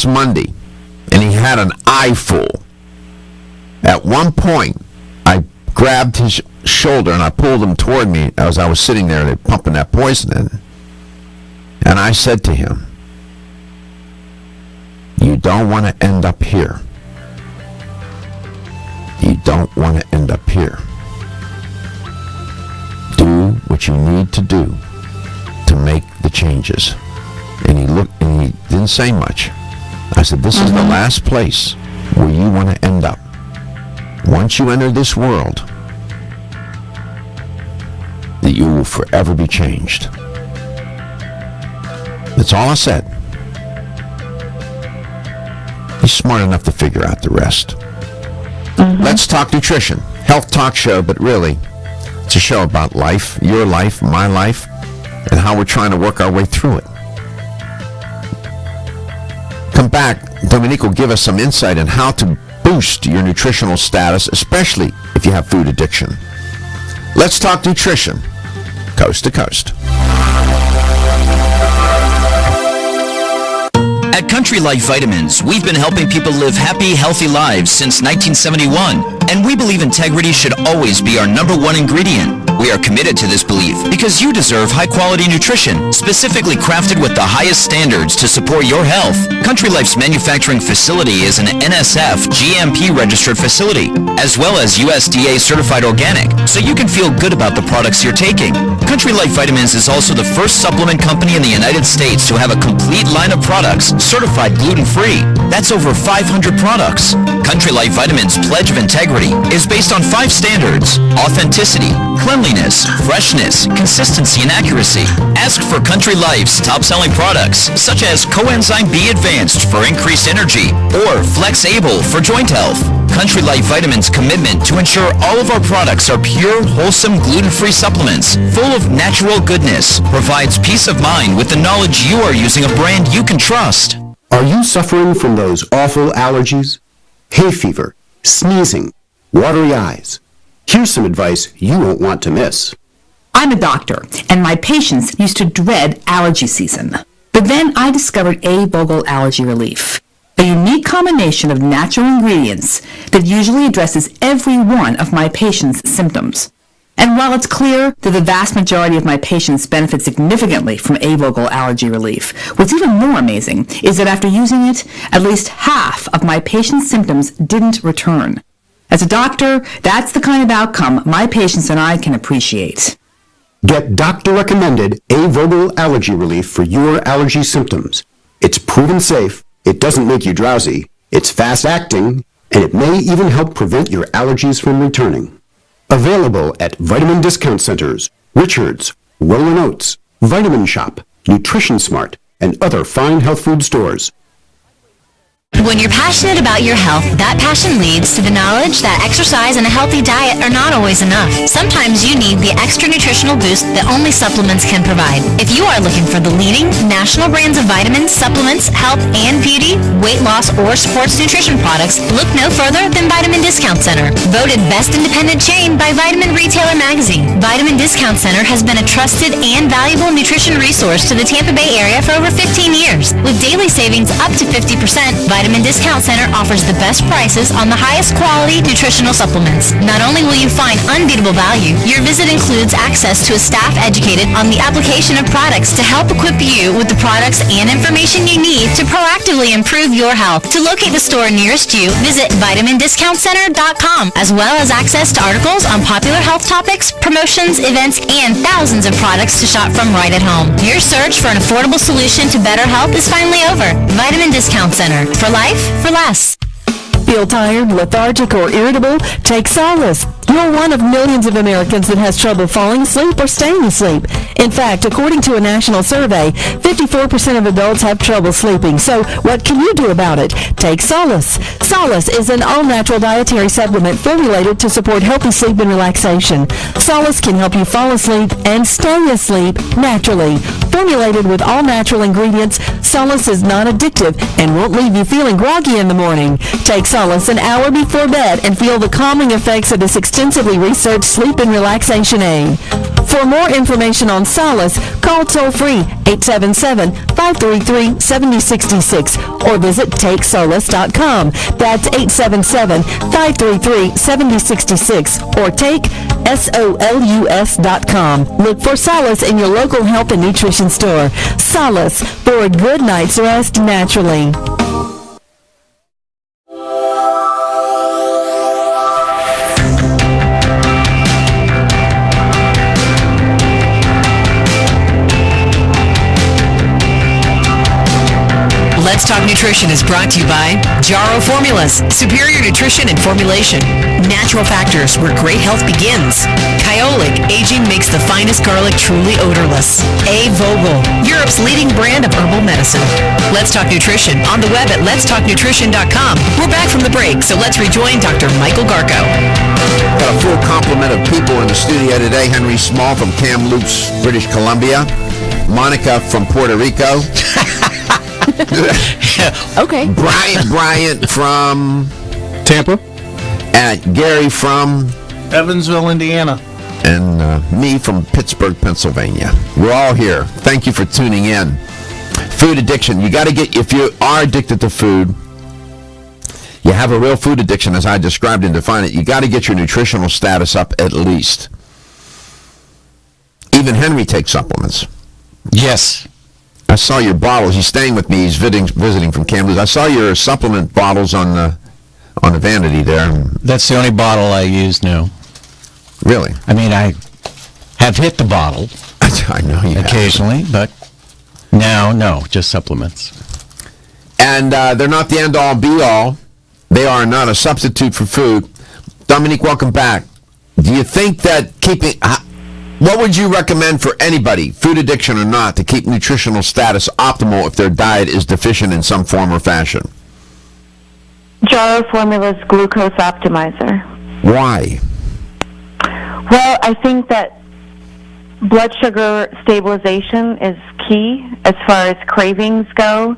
Monday, and he had an eye full, at one point, I grabbed his shoulder and I pulled him toward me as I was sitting there pumping that poison in. And I said to him, you don't want to end up here. You don't want to end up here. Do what you need to do to make the changes. And he looked, and he didn't say much. I said, this is the last place where you want to end up. Once you enter this world, that you will forever be changed. That's all I said. He's smart enough to figure out the rest. Let's talk nutrition. Health talk show, but really, it's a show about life, your life, my life, and how we're trying to work our way through it. Come back, Dominique will give us some insight on how to boost your nutritional status, especially if you have food addiction. Let's talk nutrition, coast to coast. At Country Life Vitamins, we've been helping people live happy, healthy lives since 1971, and we believe integrity should always be our #1 ingredient. We are committed to this belief because you deserve high-quality nutrition, specifically crafted with the highest standards to support your health. Country Life's manufacturing facility is an NSF GMP-registered facility, as well as USDA certified organic, so you can feel good about the products you're taking. Country Life Vitamins is also the first supplement company in the United States to have a complete line of products certified gluten-free. That's over 500 products. Country Life Vitamins' pledge of integrity is based on 5 standards: authenticity, cleanliness, freshness, consistency, and accuracy. Ask for Country Life's top-selling products, such as Coenzyme B Advanced for increased energy or Flex Able for joint health. Country Life Vitamins' commitment to ensure all of our products are pure, wholesome, gluten-free supplements full of natural goodness provides peace of mind with the knowledge you are using a brand you can trust. Are you suffering from those awful allergies? Hay fever, sneezing, watery eyes? Here's some advice you won't want to miss. I'm a doctor, and my patients used to dread allergy season. But then I discovered A. Vogel Allergy Relief, a unique combination of natural ingredients that usually addresses every one of my patients' symptoms. And while it's clear that the vast majority of my patients benefit significantly from A. Vogel Allergy Relief, what's even more amazing is that after using it, at least half of my patients' symptoms didn't return. As a doctor, that's the kind of outcome my patients and I can appreciate. Get doctor-recommended A. Vogel Allergy Relief for your allergy symptoms. It's proven safe, it doesn't make you drowsy, it's fast-acting, and it may even help prevent your allergies from returning. Available at vitamin discount centers, Richards, Roll & Oats, Vitamin Shop, Nutrition Smart, and other fine health food stores. When you're passionate about your health, that passion leads to the knowledge that exercise and a healthy diet are not always enough. Sometimes you need the extra nutritional boost that only supplements can provide. If you are looking for the leading national brands of vitamins, supplements, health, and beauty, weight loss, or sports nutrition products, look no further than Vitamin Discount Center. Voted Best Independent Chain by Vitamin Retailer Magazine, Vitamin Discount Center has been a trusted and valuable nutrition resource to the Tampa Bay area for over 15 years. With daily savings up to 50%, Vitamin Discount Center offers the best prices on the highest quality nutritional supplements. Not only will you find unbeatable value, your visit includes access to a staff educated on the application of products to help equip you with the products and information you need to proactively improve your health. To locate the store nearest you, visit vitamindiscountcenter.com, as well as access to articles on popular health topics, promotions, events, and thousands of products to shop from right at home. Your search for an affordable solution to better health is finally over. Vitamin Discount Center. For life, for less. Feel tired, lethargic, or irritable? Take solace. You're one of millions of Americans that has trouble falling asleep or staying asleep. In fact, according to a national survey, 54% of adults have trouble sleeping. So what can you do about it? Take Solace. Solace is an all-natural dietary supplement formulated to support healthy sleep and relaxation. Solace can help you fall asleep and stay asleep naturally. Formulated with all-natural ingredients, Solace is non-addictive and won't leave you feeling groggy in the morning. Take Solace an hour before bed and feel the calming effects of this extensively researched sleep and relaxation aid. For more information on Solace, call toll-free 877-533-7066 or visit TakeSolace.com. That's 877-533-7066 or take SOLUS.com. Look for Solace in your local health and nutrition store. Solace, for a good night's rest naturally. Let's Talk Nutrition is brought to you by Jarrow Formulas, superior nutrition and formulation. Natural factors where great health begins. Kyolic, aging makes the finest garlic truly odorless. A. Vogel, Europe's leading brand of herbal medicine. Let's Talk Nutrition on the web at letstalknutrition.com. We're back from the break, so let's rejoin Dr. Michael Garko. Got a full complement of people in the studio today. Henry Small from Kamloops, British Columbia. Monica from Puerto Rico. Okay. Brian Bryant from Tampa. And Gary from Evansville, Indiana. And me from Pittsburgh, Pennsylvania. We're all here. Thank you for tuning in. Food addiction. You got to get, if you are addicted to food, you have a real food addiction as I described and defined it, you got to get your nutritional status up at least. Even Henry takes supplements. Yes. I saw your bottles. He's staying with me. He's visiting from Kamloops. I saw your supplement bottles on the vanity there. That's the only bottle I use now. Really? I mean, I have hit the bottle. I know you occasionally, but now, no, just supplements. And they're not the end-all, be-all. They are not a substitute for food. Dominique, welcome back. Do you think that what would you recommend for anybody, food addiction or not, to keep nutritional status optimal if their diet is deficient in some form or fashion? Jarrow Formula's Glucose Optimizer. Why? Well, I think that blood sugar stabilization is key as far as cravings go,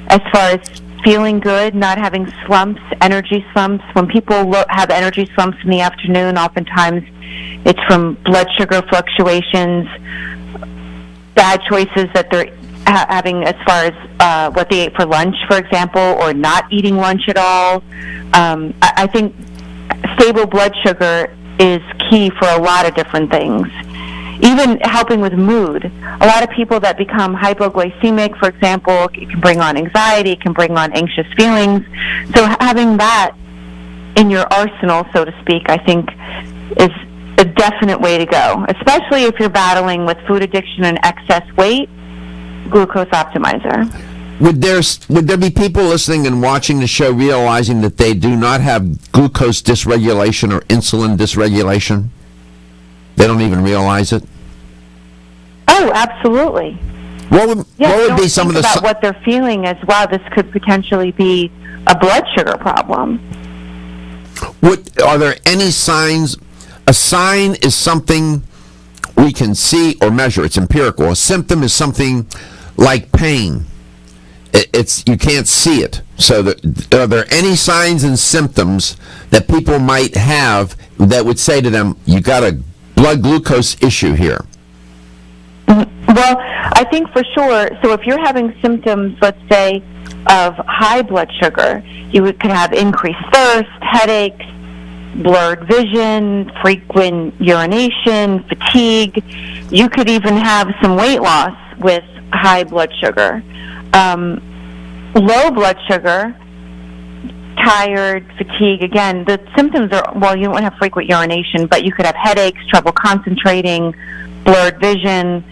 as far as feeling good, not having slumps, energy slumps. When people have energy slumps in the afternoon, oftentimes it's from blood sugar fluctuations, bad choices that they're having as far as what they ate for lunch, for example, or not eating lunch at all. I think stable blood sugar is key for a lot of different things. Even helping with mood. A lot of people that become hypoglycemic, for example, it can bring on anxiety, it can bring on anxious feelings. So having that in your arsenal, so to speak, I think is a definite way to go, especially if you're battling with food addiction and excess weight. Glucose Optimizer. Would there be people listening and watching the show realizing that they do not have glucose dysregulation or insulin dysregulation? They don't even realize it? Oh, absolutely. What would be some of the about what they're feeling as, wow, this could potentially be a blood sugar problem. Are there any signs? A sign is something we can see or measure. It's empirical. A symptom is something like pain. You can't see it. So are there any signs and symptoms that people might have that would say to them, you got a blood glucose issue here? Well, I think for sure. So if you're having symptoms, let's say, of high blood sugar, you could have increased thirst, headaches, blurred vision, frequent urination, fatigue. You could even have some weight loss with high blood sugar. Low blood sugar, tired, fatigue, again, the symptoms are, well, you won't have frequent urination, but you could have headaches, trouble concentrating, blurred vision.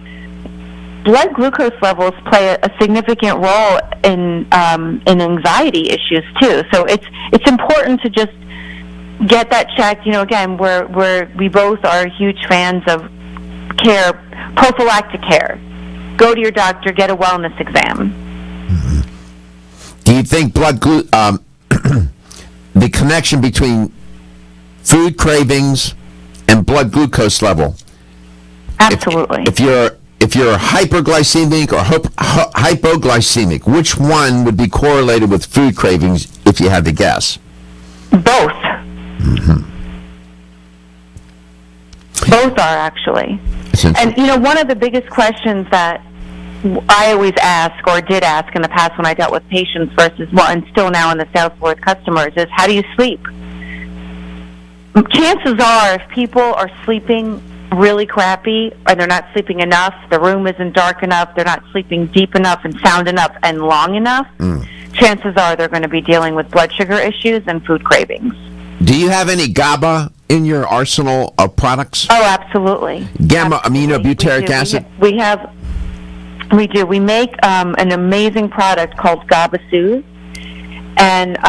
Blood glucose levels play a significant role in anxiety issues too. So it's important to just get that checked. You know, again, we both are huge fans of care, prophylactic care. Go to your doctor, get a wellness exam. Do you think the connection between food cravings and blood glucose level? Absolutely. If you're hyperglycemic or hypoglycemic, which one would be correlated with food cravings if you had to guess? Both. Both are, actually. And, you know, one of the biggest questions that I always ask, or did ask in the past when I dealt with patients versus, well, and still now in the sales floor with customers, is how do you sleep? Chances are, if people are sleeping really crappy, or they're not sleeping enough, the room isn't dark enough, they're not sleeping deep enough and sound enough and long enough, chances are they're going to be dealing with blood sugar issues and food cravings. Do you have any GABA in your arsenal of products? Oh, absolutely. Gamma-aminobutyric acid? We do. We make an amazing product called GABA Soothe. And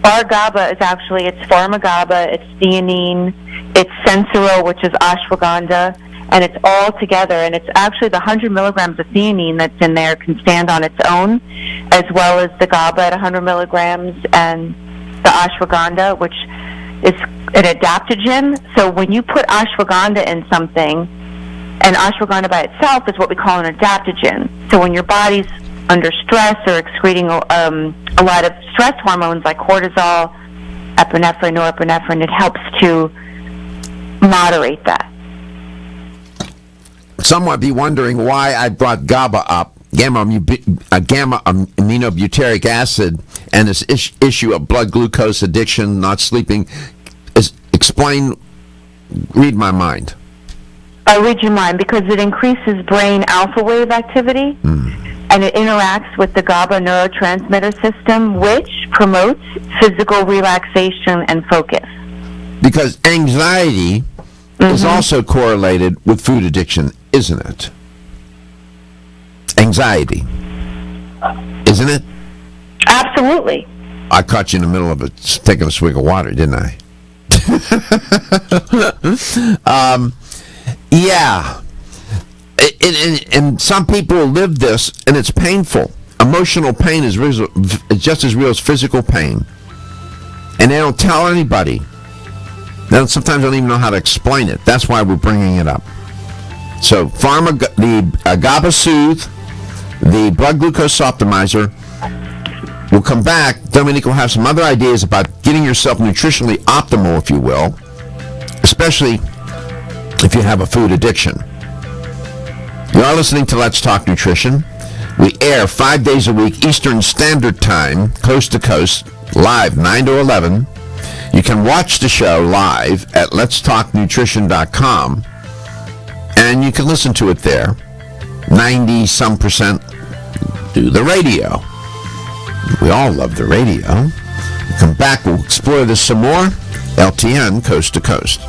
our GABA is actually, it's Pharma-GABA, it's theanine, it's Sensoro, which is ashwagandha, and it's all together. And it's actually the 100 milligrams of theanine that's in there can stand on its own, as well as the GABA at 100 milligrams and the ashwagandha, which is an adaptogen. So when you put ashwagandha in something, and ashwagandha by itself is what we call an adaptogen. So when your body's under stress or excreting a lot of stress hormones like cortisol, epinephrine, norepinephrine, it helps to moderate that. Some might be wondering why I brought GABA up, gamma-aminobutyric acid, and this issue of blood glucose addiction, not sleeping. Read my mind. I'll read you mine because it increases brain alpha wave activity and it interacts with the GABA neurotransmitter system, which promotes physical relaxation and focus. Because anxiety is also correlated with food addiction, isn't it? Anxiety. Isn't it? Absolutely. I caught you in the middle of taking a swig of water, didn't I? Yeah. And some people live this, and it's painful. Emotional pain is just as real as physical pain. And they don't tell anybody. Sometimes don't even know how to explain it. That's why we're bringing it up. So, the GABA Soothe, the blood glucose optimizer. We'll come back. Dominique will have some other ideas about getting yourself nutritionally optimal, if you will, especially if you have a food addiction. You are listening to Let's Talk Nutrition. We air 5 days a week, Eastern Standard Time, coast to coast, live 9 to 11. You can watch the show live at letstalknutrition.com, and you can listen to it there. 90-some% do the radio. We all love the radio. We'll come back, we'll explore this some more. LTN, coast to coast.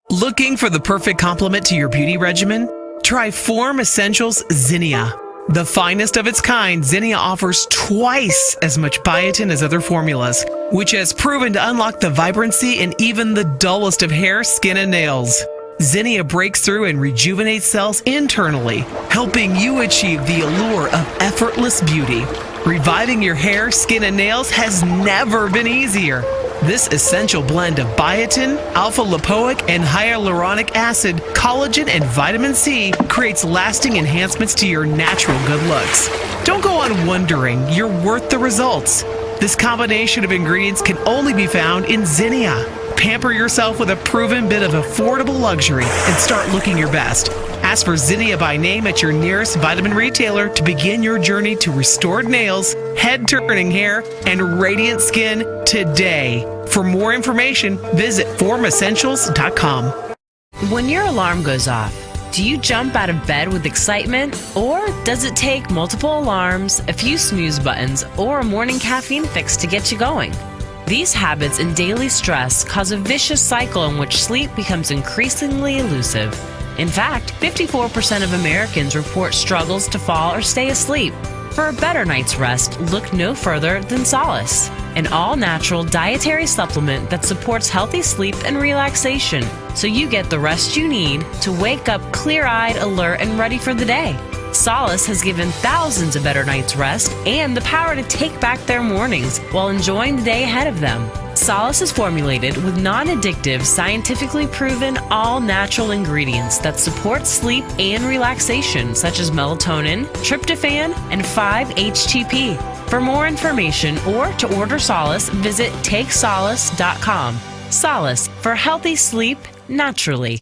Looking for the perfect complement to your beauty regimen? Try Form Essentials Zinnia. The finest of its kind, Zinnia offers twice as much biotin as other formulas, which has proven to unlock the vibrancy in even the dullest of hair, skin, and nails. Zinnia breaks through and rejuvenates cells internally, helping you achieve the allure of effortless beauty. Reviving your hair, skin, and nails has never been easier. This essential blend of biotin, alpha-lipoic, and hyaluronic acid, collagen, and vitamin C creates lasting enhancements to your natural good looks. Don't go on wondering. You're worth the results. This combination of ingredients can only be found in Zinnia. Pamper yourself with a proven bit of affordable luxury and start looking your best. Ask for Zinnia by name at your nearest vitamin retailer to begin your journey to restored nails, head-turning hair, and radiant skin today. For more information, visit formessentials.com. When your alarm goes off, do you jump out of bed with excitement? Or does it take multiple alarms, a few snooze buttons, or a morning caffeine fix to get you going? These habits and daily stress cause a vicious cycle in which sleep becomes increasingly elusive. In fact, 54% of Americans report struggles to fall or stay asleep. For a better night's rest, look no further than Solace, an all-natural dietary supplement that supports healthy sleep and relaxation, so you get the rest you need to wake up clear-eyed, alert, and ready for the day. Solace has given thousands a better night's rest and the power to take back their mornings while enjoying the day ahead of them. Solace is formulated with non-addictive, scientifically proven, all-natural ingredients that support sleep and relaxation, such as melatonin, tryptophan, and 5-HTP. For more information or to order Solace, visit takesolace.com. Solace, for healthy sleep naturally.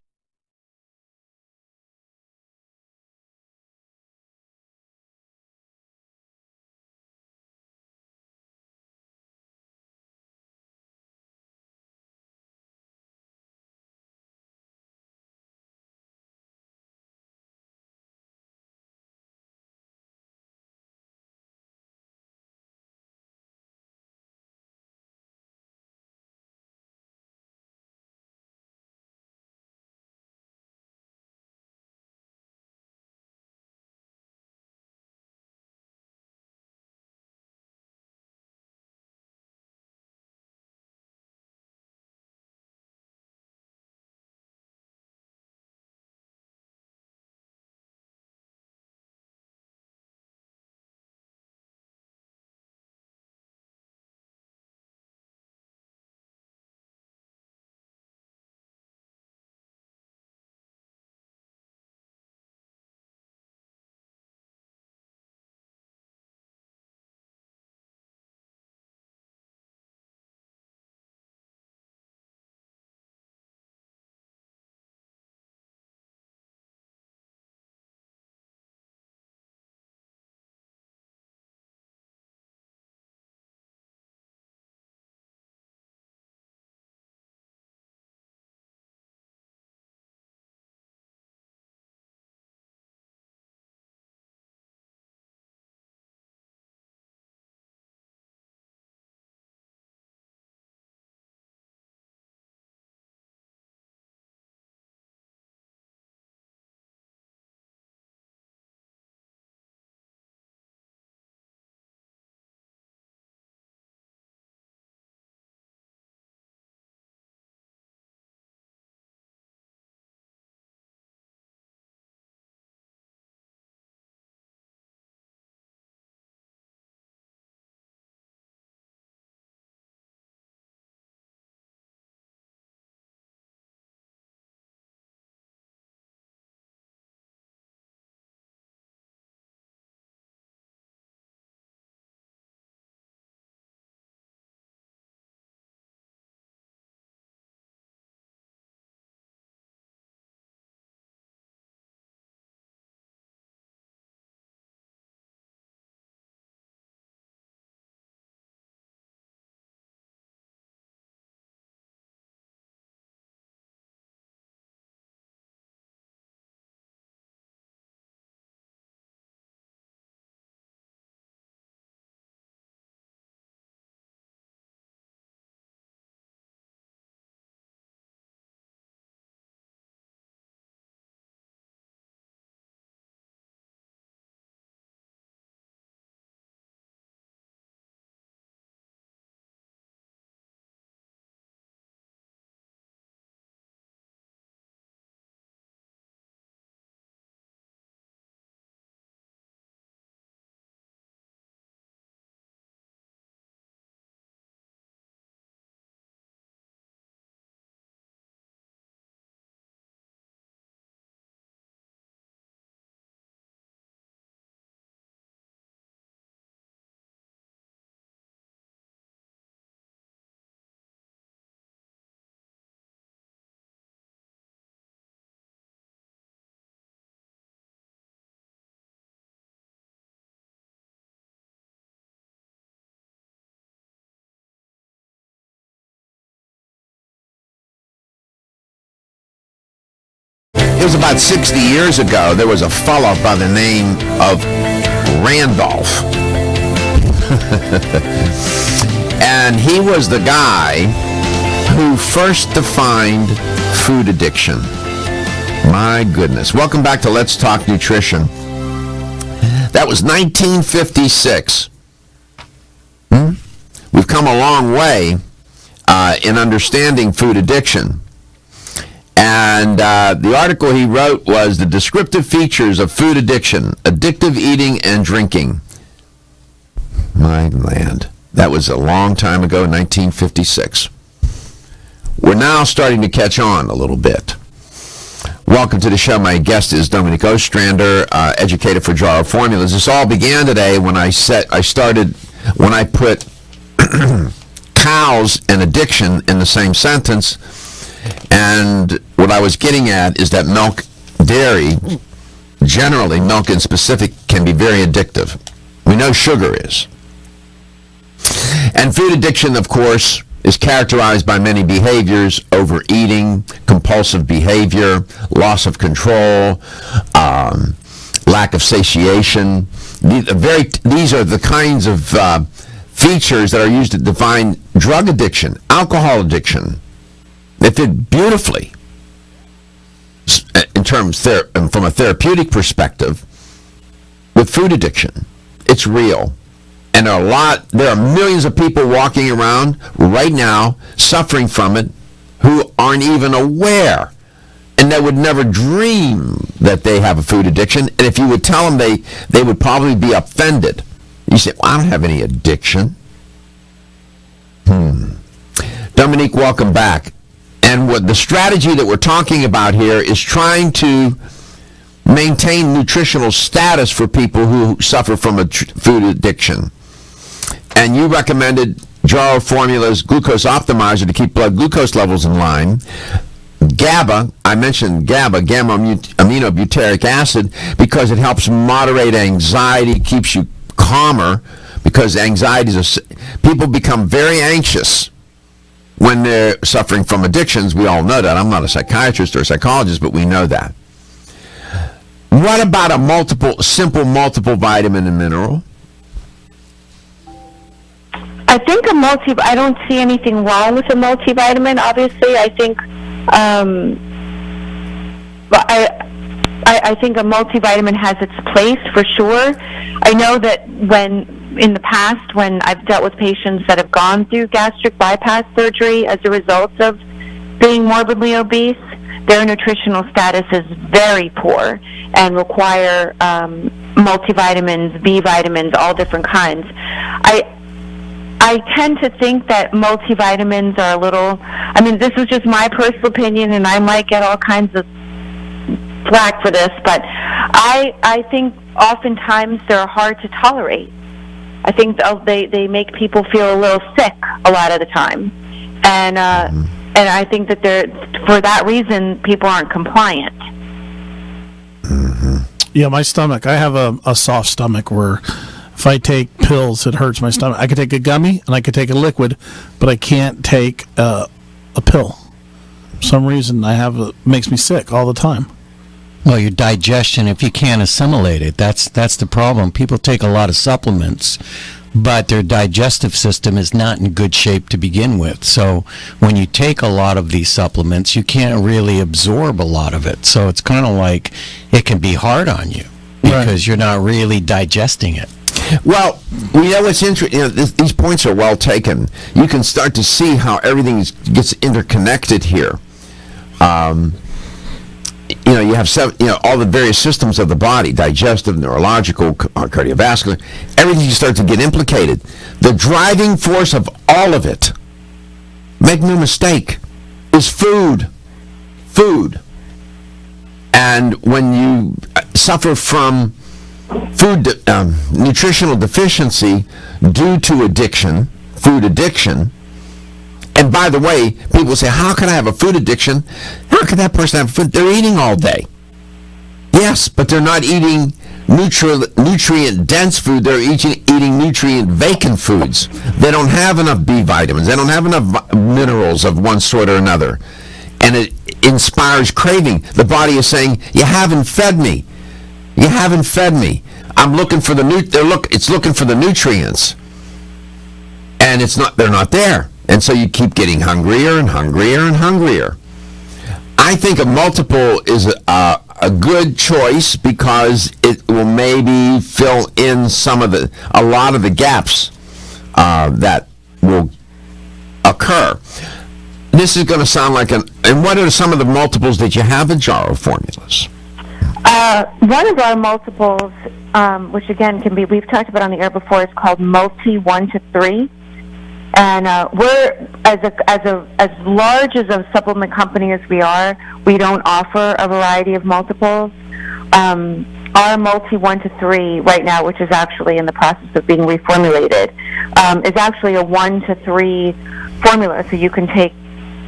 It was about 60 years ago. There was a fellow by the name of Randolph. And he was the guy who first defined food addiction. My goodness. Welcome back to Let's Talk Nutrition. That was 1956. We've come a long way in understanding food addiction. And the article he wrote was The Descriptive Features of Food Addiction, Addictive Eating and Drinking. My land. That was a long time ago, 1956. We're now starting to catch on a little bit. Welcome to the show. My guest is Dominique Ostrander, educator for Jarrow Formulas. This all began today when I put cows and addiction in the same sentence. And what I was getting at is that milk, dairy, generally milk in specific, can be very addictive. We know sugar is. And food addiction, of course, is characterized by many behaviors: overeating, compulsive behavior, loss of control, lack of satiation. These are the kinds of features that are used to define drug addiction, alcohol addiction. They fit beautifully in terms from a therapeutic perspective with food addiction. It's real. And there are millions of people walking around right now suffering from it who aren't even aware, and that would never dream that they have a food addiction. And if you would tell them, they would probably be offended. You say, well, I don't have any addiction. Dominique, welcome back. And what the strategy that we're talking about here is trying to maintain nutritional status for people who suffer from a food addiction. And you recommended Jarrow Formula's Glucose Optimizer to keep blood glucose levels in line. GABA, I mentioned GABA, gamma-aminobutyric acid, because it helps moderate anxiety, keeps you calmer, because people become very anxious when they're suffering from addictions. We all know that. I'm not a psychiatrist or a psychologist, but we know that. What about a simple multiple vitamin and mineral? I think I don't see anything wrong with a multivitamin. Obviously, I think, I think a multivitamin has its place for sure. I know that in the past, when I've dealt with patients that have gone through gastric bypass surgery as a result of being morbidly obese, their nutritional status is very poor and require multivitamins, B vitamins, all different kinds. I tend to think that multivitamins are a little, this is just my personal opinion, and I might get all kinds of flack for this, but I think oftentimes they're hard to tolerate. I think they make people feel a little sick a lot of the time, and I think that for that reason people aren't compliant. Yeah, my stomach. I have a soft stomach where if I take pills, it hurts my stomach. I could take a gummy and I could take a liquid, but I can't take a pill. For some reason, makes me sick all the time. Well, your digestion, if you can't assimilate it, that's the problem. People take a lot of supplements, but their digestive system is not in good shape to begin with. So when you take a lot of these supplements, you can't really absorb a lot of it. So it's kind of like it can be hard on you because you're not really digesting it. Well, we know what's interesting. These points are well taken. You can start to see how everything gets interconnected here. You have all the various systems of the body: digestive, neurological, cardiovascular. Everything starts to get implicated. The driving force of all of it, make no mistake, is food. Food. And when you suffer from nutritional deficiency due to addiction, food addiction. And by the way, people say, how can I have a food addiction? How can that person have food? They're eating all day. Yes, but they're not eating nutrient-dense food. They're eating nutrient-vacant foods. They don't have enough B vitamins. They don't have enough minerals of one sort or another. And inspires craving. The body is saying, you haven't fed me. You haven't fed me. I'm looking for it's looking for the nutrients. And they're not there. And so you keep getting hungrier and hungrier and hungrier. I think a multiple is a good choice because it will maybe fill in a lot of the gaps that will occur. This is going to sound like and what are some of the multiples that you have in Jarrow formulas? One of our multiples, which again we've talked about on the air before, is called Multi 1 to 3. And we're as large as a supplement company as we are, we don't offer a variety of multiples. Our Multi 1 to 3 right now, which is actually in the process of being reformulated, is actually a 1 to 3 formula. So you can take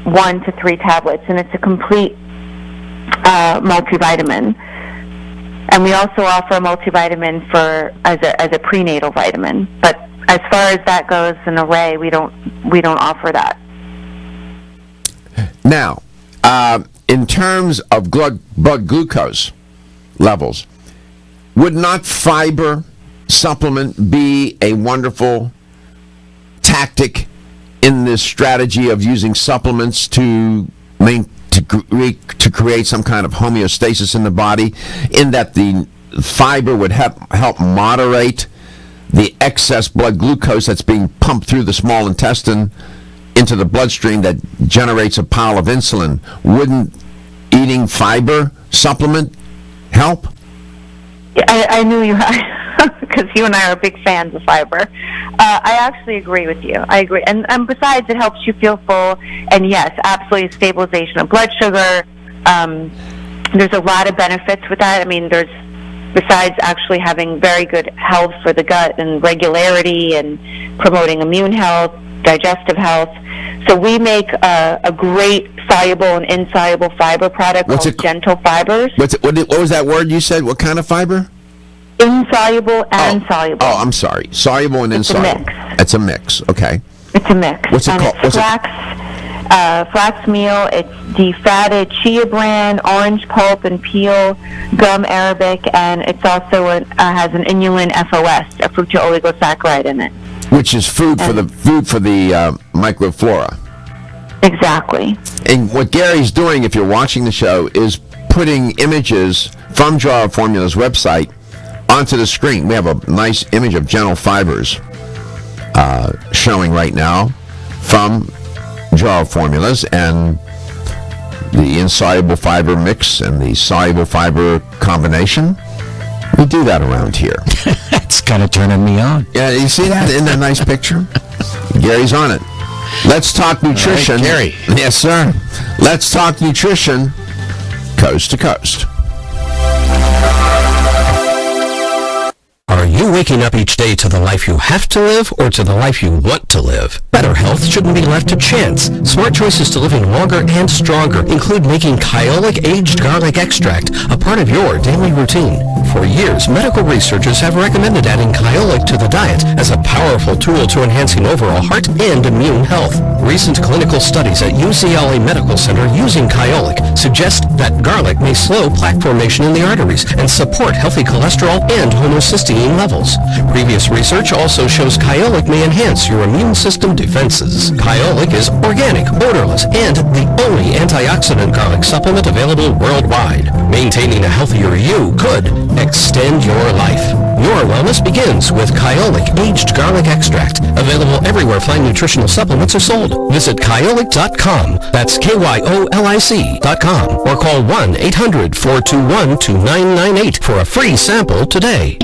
1 to 3 tablets, and it's a complete multivitamin. And we also offer a multivitamin as a prenatal vitamin, but as far as that goes, an array, we don't offer that. Now, in terms of blood glucose levels, would not fiber supplement be a wonderful tactic in this strategy of using supplements to create some kind of homeostasis in the body, in that the fiber would help moderate the excess blood glucose that's being pumped through the small intestine into the bloodstream that generates a pile of insulin? Wouldn't eating fiber supplement help? Yeah, I knew you, because you and I are big fans of fiber. I actually agree with you. I agree. And besides, it helps you feel full. And yes, absolutely, stabilization of blood sugar. There's a lot of benefits with that. I mean, besides actually having very good health for the gut and regularity and promoting immune health, digestive health. So we make a great soluble and insoluble fiber product called Gentle Fibers. What was that word you said? What kind of fiber? Insoluble and soluble. Oh, I'm sorry. Soluble and insoluble. It's a mix. Okay. It's a mix. What's it called? It's flax meal. It's defatted chia bran, orange pulp and peel, gum arabic, and it's also has an inulin FOS, a fructooligosaccharide in it. Which is food for the microflora. Exactly. And what Gary's doing, if you're watching the show, is putting images from Jarrow Formula's website onto the screen. We have a nice image of Gentle Fibers showing right now from Jarrow Formulas, and the insoluble fiber mix and the soluble fiber combination. We do that around here. It's kind of turning me on. Yeah, you see that in that nice picture? Gary's on it. Let's talk nutrition. All right, Gary. Yes, sir. Let's talk nutrition coast to coast. Are you waking up each day to the life you have to live or to the life you want to live? Better health shouldn't be left to chance. Smart choices to living longer and stronger include making Kyolic aged garlic extract a part of your daily routine. For years, medical researchers have recommended adding Kyolic to the diet as a powerful tool to enhancing overall heart and immune health. Recent clinical studies at UCLA Medical Center using Kyolic suggest that garlic may slow plaque formation in the arteries and support healthy cholesterol and homocysteine levels. Previous research also shows Kyolic may enhance your immune system defenses. Kyolic is organic, odorless, and the only antioxidant garlic supplement available worldwide. Maintaining a healthier you could extend your life. Your wellness begins with Kyolic aged garlic extract, available everywhere fine nutritional supplements are sold. Visit Kyolic.com, that's KYOLIC.com, or call 1-800-421-2998 for a free sample today.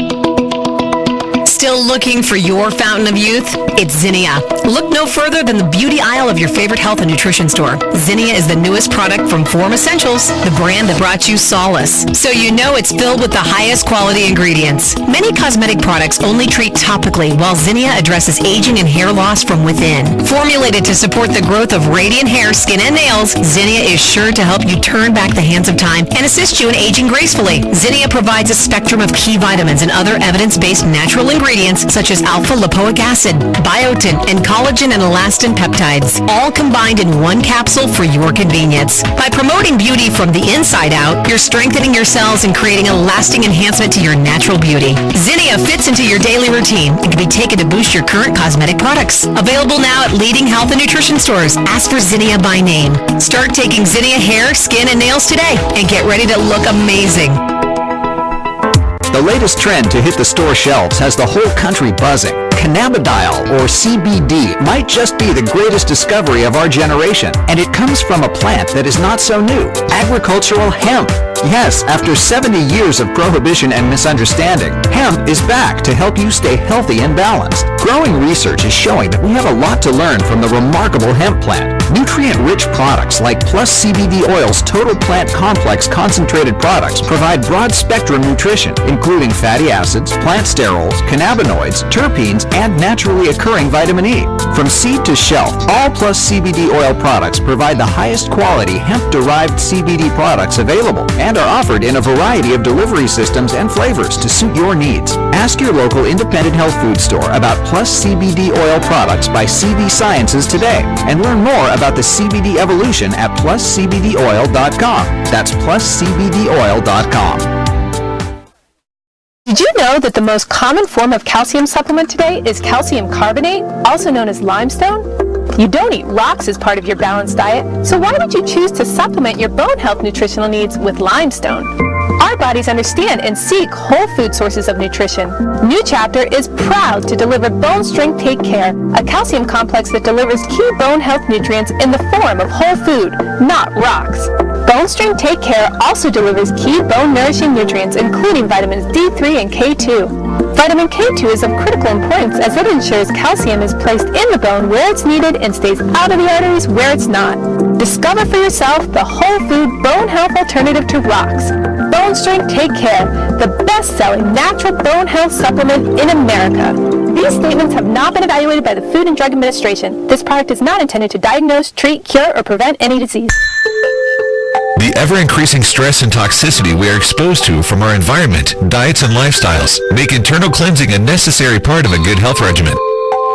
Still looking for your fountain of youth? It's Zinnia. Look no further than the beauty aisle of your favorite health and nutrition store. Zinnia is the newest product from Form Essentials, the brand that brought you solace. So you know it's filled with the highest quality ingredients. Many cosmetic products only treat topically, while Zinnia addresses aging and hair loss from within. Formulated to support the growth of radiant hair, skin, and nails, Zinnia is sure to help you turn back the hands of time and assist you in aging gracefully. Zinnia provides a spectrum of key vitamins and other evidence-based natural ingredients such as alpha-lipoic acid, biotin, and collagen and elastin peptides, all combined in one capsule for your convenience. By promoting beauty from the inside out, you're strengthening your cells and creating a lasting enhancement to your natural beauty. Zinnia fits into your daily routine and can be taken to boost your current cosmetic products. Available now at leading health and nutrition stores. Ask for Zinnia by name. Start taking Zinnia hair, skin, and nails today and get ready to look amazing. The latest trend to hit the store shelves has the whole country buzzing. Cannabidiol, or CBD, might just be the greatest discovery of our generation, and it comes from a plant that is not so new, agricultural hemp. Yes, after 70 years of prohibition and misunderstanding, hemp is back to help you stay healthy and balanced. Growing research is showing that we have a lot to learn from the remarkable hemp plant. Nutrient-rich products like Plus CBD Oil's Total Plant Complex concentrated products provide broad-spectrum nutrition, including fatty acids, plant sterols, cannabinoids, terpenes, and naturally occurring vitamin E. From seed to shelf, all Plus CBD Oil products provide the highest quality hemp-derived CBD products available and are offered in a variety of delivery systems and flavors to suit your needs. Ask your local independent health food store about Plus CBD Oil products by CV Sciences today and learn more about the CBD evolution at pluscbdoil.com. That's pluscbdoil.com. Did you know that the most common form of calcium supplement today is calcium carbonate, also known as limestone? You don't eat rocks as part of your balanced diet, so why would you choose to supplement your bone health nutritional needs with limestone? Our bodies understand and seek whole food sources of nutrition. New Chapter is proud to deliver Bone Strength Take Care, a calcium complex that delivers key bone health nutrients in the form of whole food, not rocks. Bone Strength Take Care also delivers key bone nourishing nutrients including vitamins D3 and K2. Vitamin K2 is of critical importance as it ensures calcium is placed in the bone where it's needed and stays out of the arteries where it's not. Discover for yourself the whole food bone health alternative to rocks. Bone Strength Take Care, the best-selling natural bone health supplement in America. These statements have not been evaluated by the Food and Drug Administration. This product is not intended to diagnose, treat, cure, or prevent any disease. The ever-increasing stress and toxicity we are exposed to from our environment, diets, and lifestyles make internal cleansing a necessary part of a good health regimen.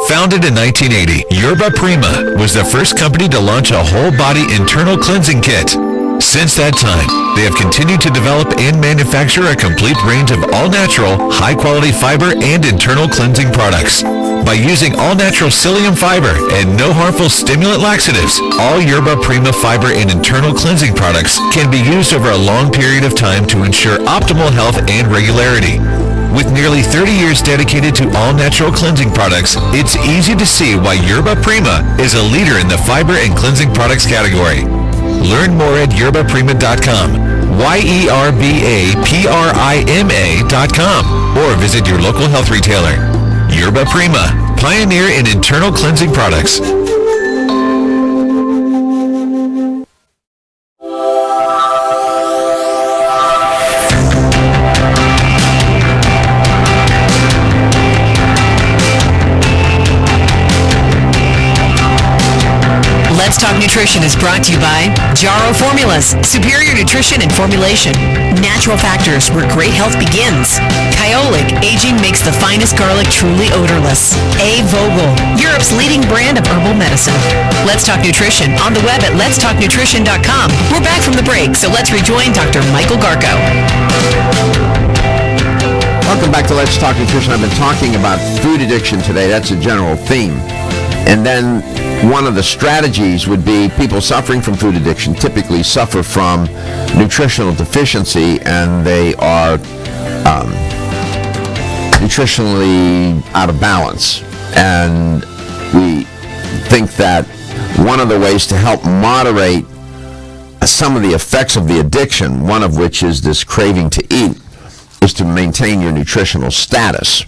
Founded in 1980, Yerba Prima was the first company to launch a whole-body internal cleansing kit. Since that time, they have continued to develop and manufacture a complete range of all-natural, high-quality fiber and internal cleansing products. By using all-natural psyllium fiber and no harmful stimulant laxatives, all Yerba Prima fiber and internal cleansing products can be used over a long period of time to ensure optimal health and regularity. With nearly 30 years dedicated to all-natural cleansing products, it's easy to see why Yerba Prima is a leader in the fiber and cleansing products category. Learn more at yerbaprima.com, YERBAPRIMA.com, or visit your local health retailer. Yerba Prima, pioneer in internal cleansing products. Let's Talk Nutrition is brought to you by Jarrow Formulas, superior nutrition and formulation. Natural factors where great health begins. Kyolic, aging makes the finest garlic truly odorless. A. Vogel, Europe's leading brand of herbal medicine. Let's Talk Nutrition on the web at letstalknutrition.com. We're back from the break, so let's rejoin Dr. Michael Garko. Welcome back to Let's Talk Nutrition. I've been talking about food addiction today. That's a general theme. And then one of the strategies would be people suffering from food addiction typically suffer from nutritional deficiency, and they are nutritionally out of balance. And we think that one of the ways to help moderate some of the effects of the addiction, one of which is this craving to eat, is to maintain your nutritional status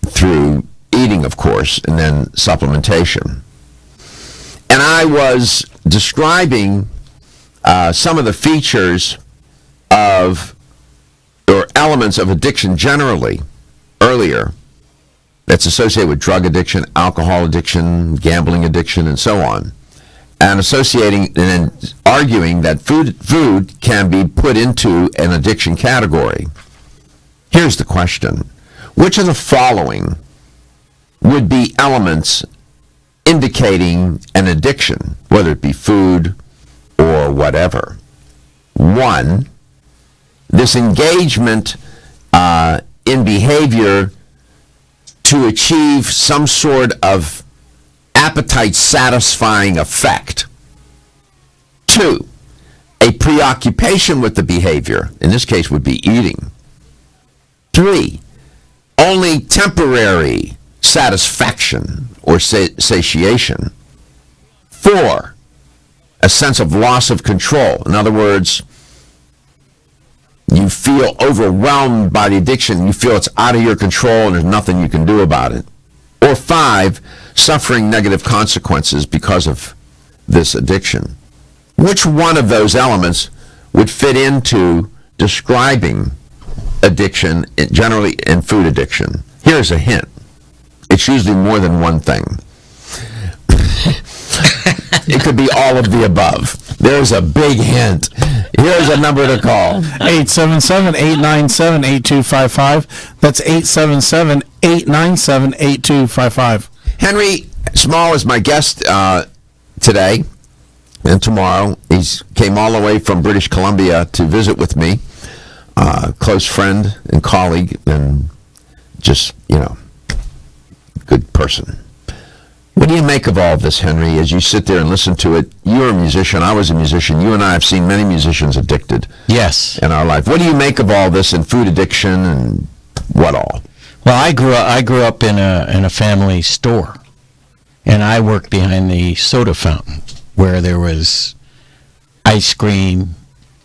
through eating, of course, and then supplementation. And I was describing some of the features of, or elements of addiction generally, earlier, that's associated with drug addiction, alcohol addiction, gambling addiction, and so on, and associating and then arguing that food can be put into an addiction category. Here's the question. Which of the following would be elements indicating an addiction, whether it be food or whatever. One, this engagement in behavior to achieve some sort of appetite-satisfying effect. Two, a preoccupation with the behavior, in this case would be eating. Three, only temporary satisfaction or satiation. Four, a sense of loss of control. In other words, you feel overwhelmed by the addiction. You feel it's out of your control and there's nothing you can do about it. Or five, suffering negative consequences because of this addiction. Which one of those elements would fit into describing addiction, generally in food addiction? Here's a hint. It's usually more than one thing. It could be all of the above. There's a big hint. Here's a number to call. 877-897-8255. That's 877-897-8255. Henry Small is my guest today and tomorrow. He came all the way from British Columbia to visit with me. Close friend and colleague and just, good person. What do you make of all of this, Henry, as you sit there and listen to it? You're a musician. I was a musician. You and I have seen many musicians addicted. Yes. In our life. What do you make of all this and food addiction and what all? Well, I grew up in a family store, and I worked behind the soda fountain where there was ice cream,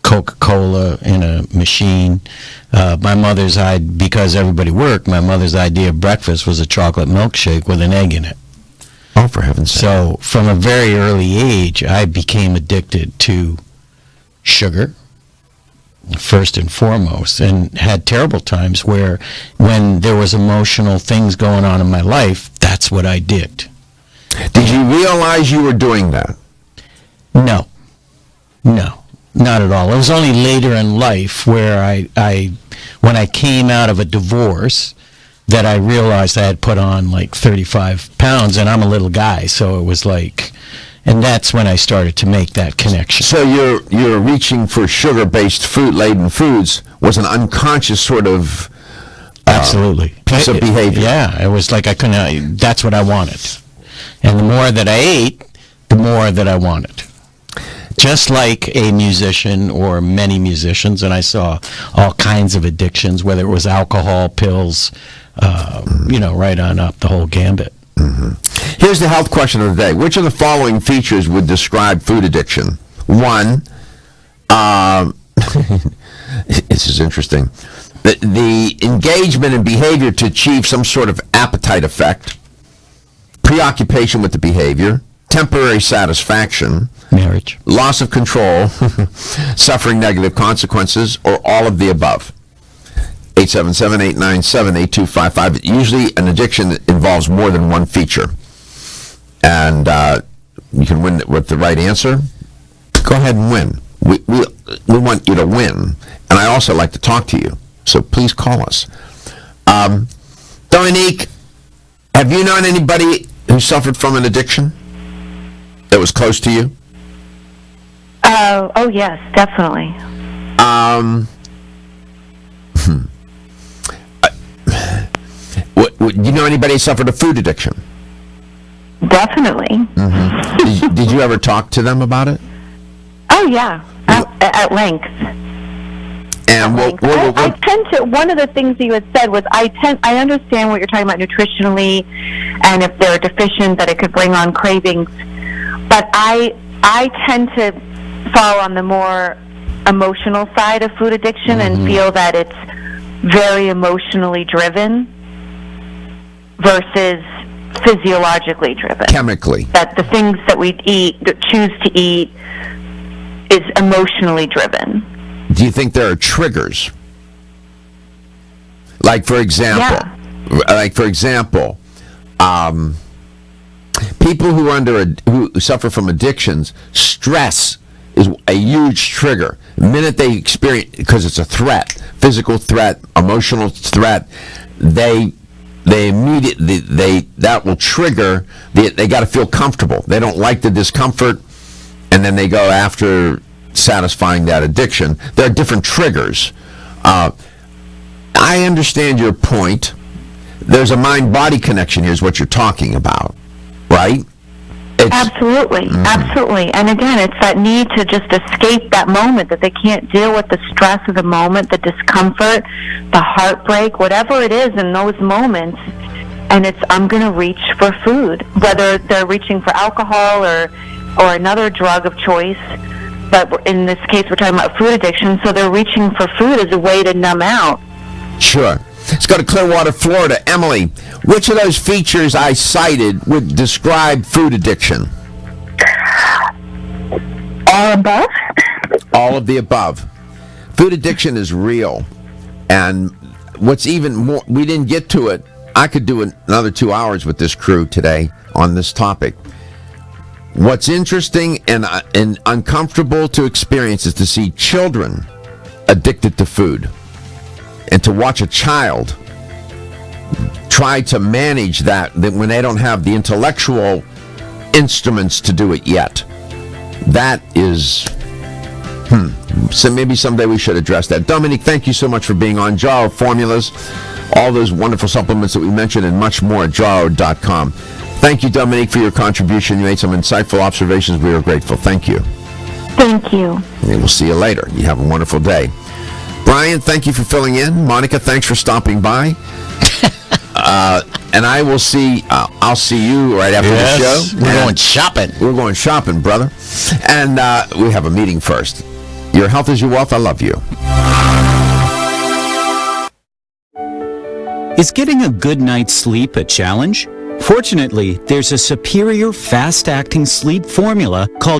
Coca-Cola in a machine. Because everybody worked, my mother's idea of breakfast was a chocolate milkshake with an egg in it. Oh, for heaven's sake. So from a very early age, I became addicted to sugar, first and foremost, and had terrible times where when there was emotional things going on in my life, that's what I did. Did you realize you were doing that? No, not at all. It was only later in life where when I came out of a divorce, that I realized I had put on like 35 pounds, and I'm a little guy, so it was like, and that's when I started to make that connection. So you're reaching for sugar-based laden foods was an unconscious sort of absolutely piece of behavior. Yeah, it was like that's what I wanted. And the more that I ate, the more that I wanted. Just like a musician or many musicians, and I saw all kinds of addictions, whether it was alcohol, pills, right on up, the whole gambit. Mm-hmm. Here's the health question of the day. Which of the following features would describe food addiction? One, this is interesting, the engagement in behavior to achieve some sort of appetite effect, preoccupation with the behavior, temporary satisfaction, marriage, loss of control, suffering negative consequences, or all of the above. 877-897-8255. Usually an addiction involves more than one feature. And you can win with the right answer. Go ahead and win. We want you to win. And I also like to talk to you. So please call us. Dominique, have you known anybody who suffered from an addiction that was close to you? Oh, yes, definitely. Do you know anybody who suffered a food addiction? Definitely. Mm-hmm. Did you ever talk to them about it? Oh, yeah, at length. And I tend to, one of the things you had said was, I understand what you're talking about nutritionally, and if they're deficient, that it could bring on cravings. But I tend to fall on the more emotional side of food addiction and feel that it's very emotionally driven versus physiologically driven. Chemically. That the things that we choose to eat is emotionally driven. Do you think there are triggers? Like for example, people who suffer from addictions, stress is a huge trigger. The minute they experience, because it's a threat, physical threat, emotional threat, the they immediately that will trigger they got to feel comfortable. They don't like the discomfort, and then they go after satisfying that addiction. There are different triggers. I understand your point. There's a mind-body connection here is what you're talking about, right? Absolutely, absolutely. And again, it's that need to just escape that moment, that they can't deal with the stress of the moment, the discomfort, the heartbreak, whatever it is in those moments. And it's, I'm going to reach for food, whether they're reaching for alcohol or another drug of choice. But in this case, we're talking about food addiction, so they're reaching for food as a way to numb out. Sure. Let's go to Clearwater, Florida. Emily, which of those features I cited would describe food addiction? All above? All of the above. Food addiction is real. And what's even more, we didn't get to it. I could do another 2 hours with this crew today on this topic. What's interesting and uncomfortable to experience is to see children addicted to food. And to watch a child try to manage that when they don't have the intellectual instruments to do it yet. That is, so maybe someday we should address that. Dominique, thank you so much for being on. Jarrow Formulas, all those wonderful supplements that we mentioned and much more at jarrow.com. Thank you, Dominique, for your contribution. You made some insightful observations. We are grateful. Thank you. Thank you. And we'll see you later. You have a wonderful day. Brian, thank you for filling in. Monica, thanks for stopping by. And I will see. I'll see you right after the show. We're going shopping. We're going shopping, brother. And we have a meeting first. Your health is your wealth. I love you. Is getting a good night's sleep a challenge? Fortunately, there's a superior fast-acting sleep formula called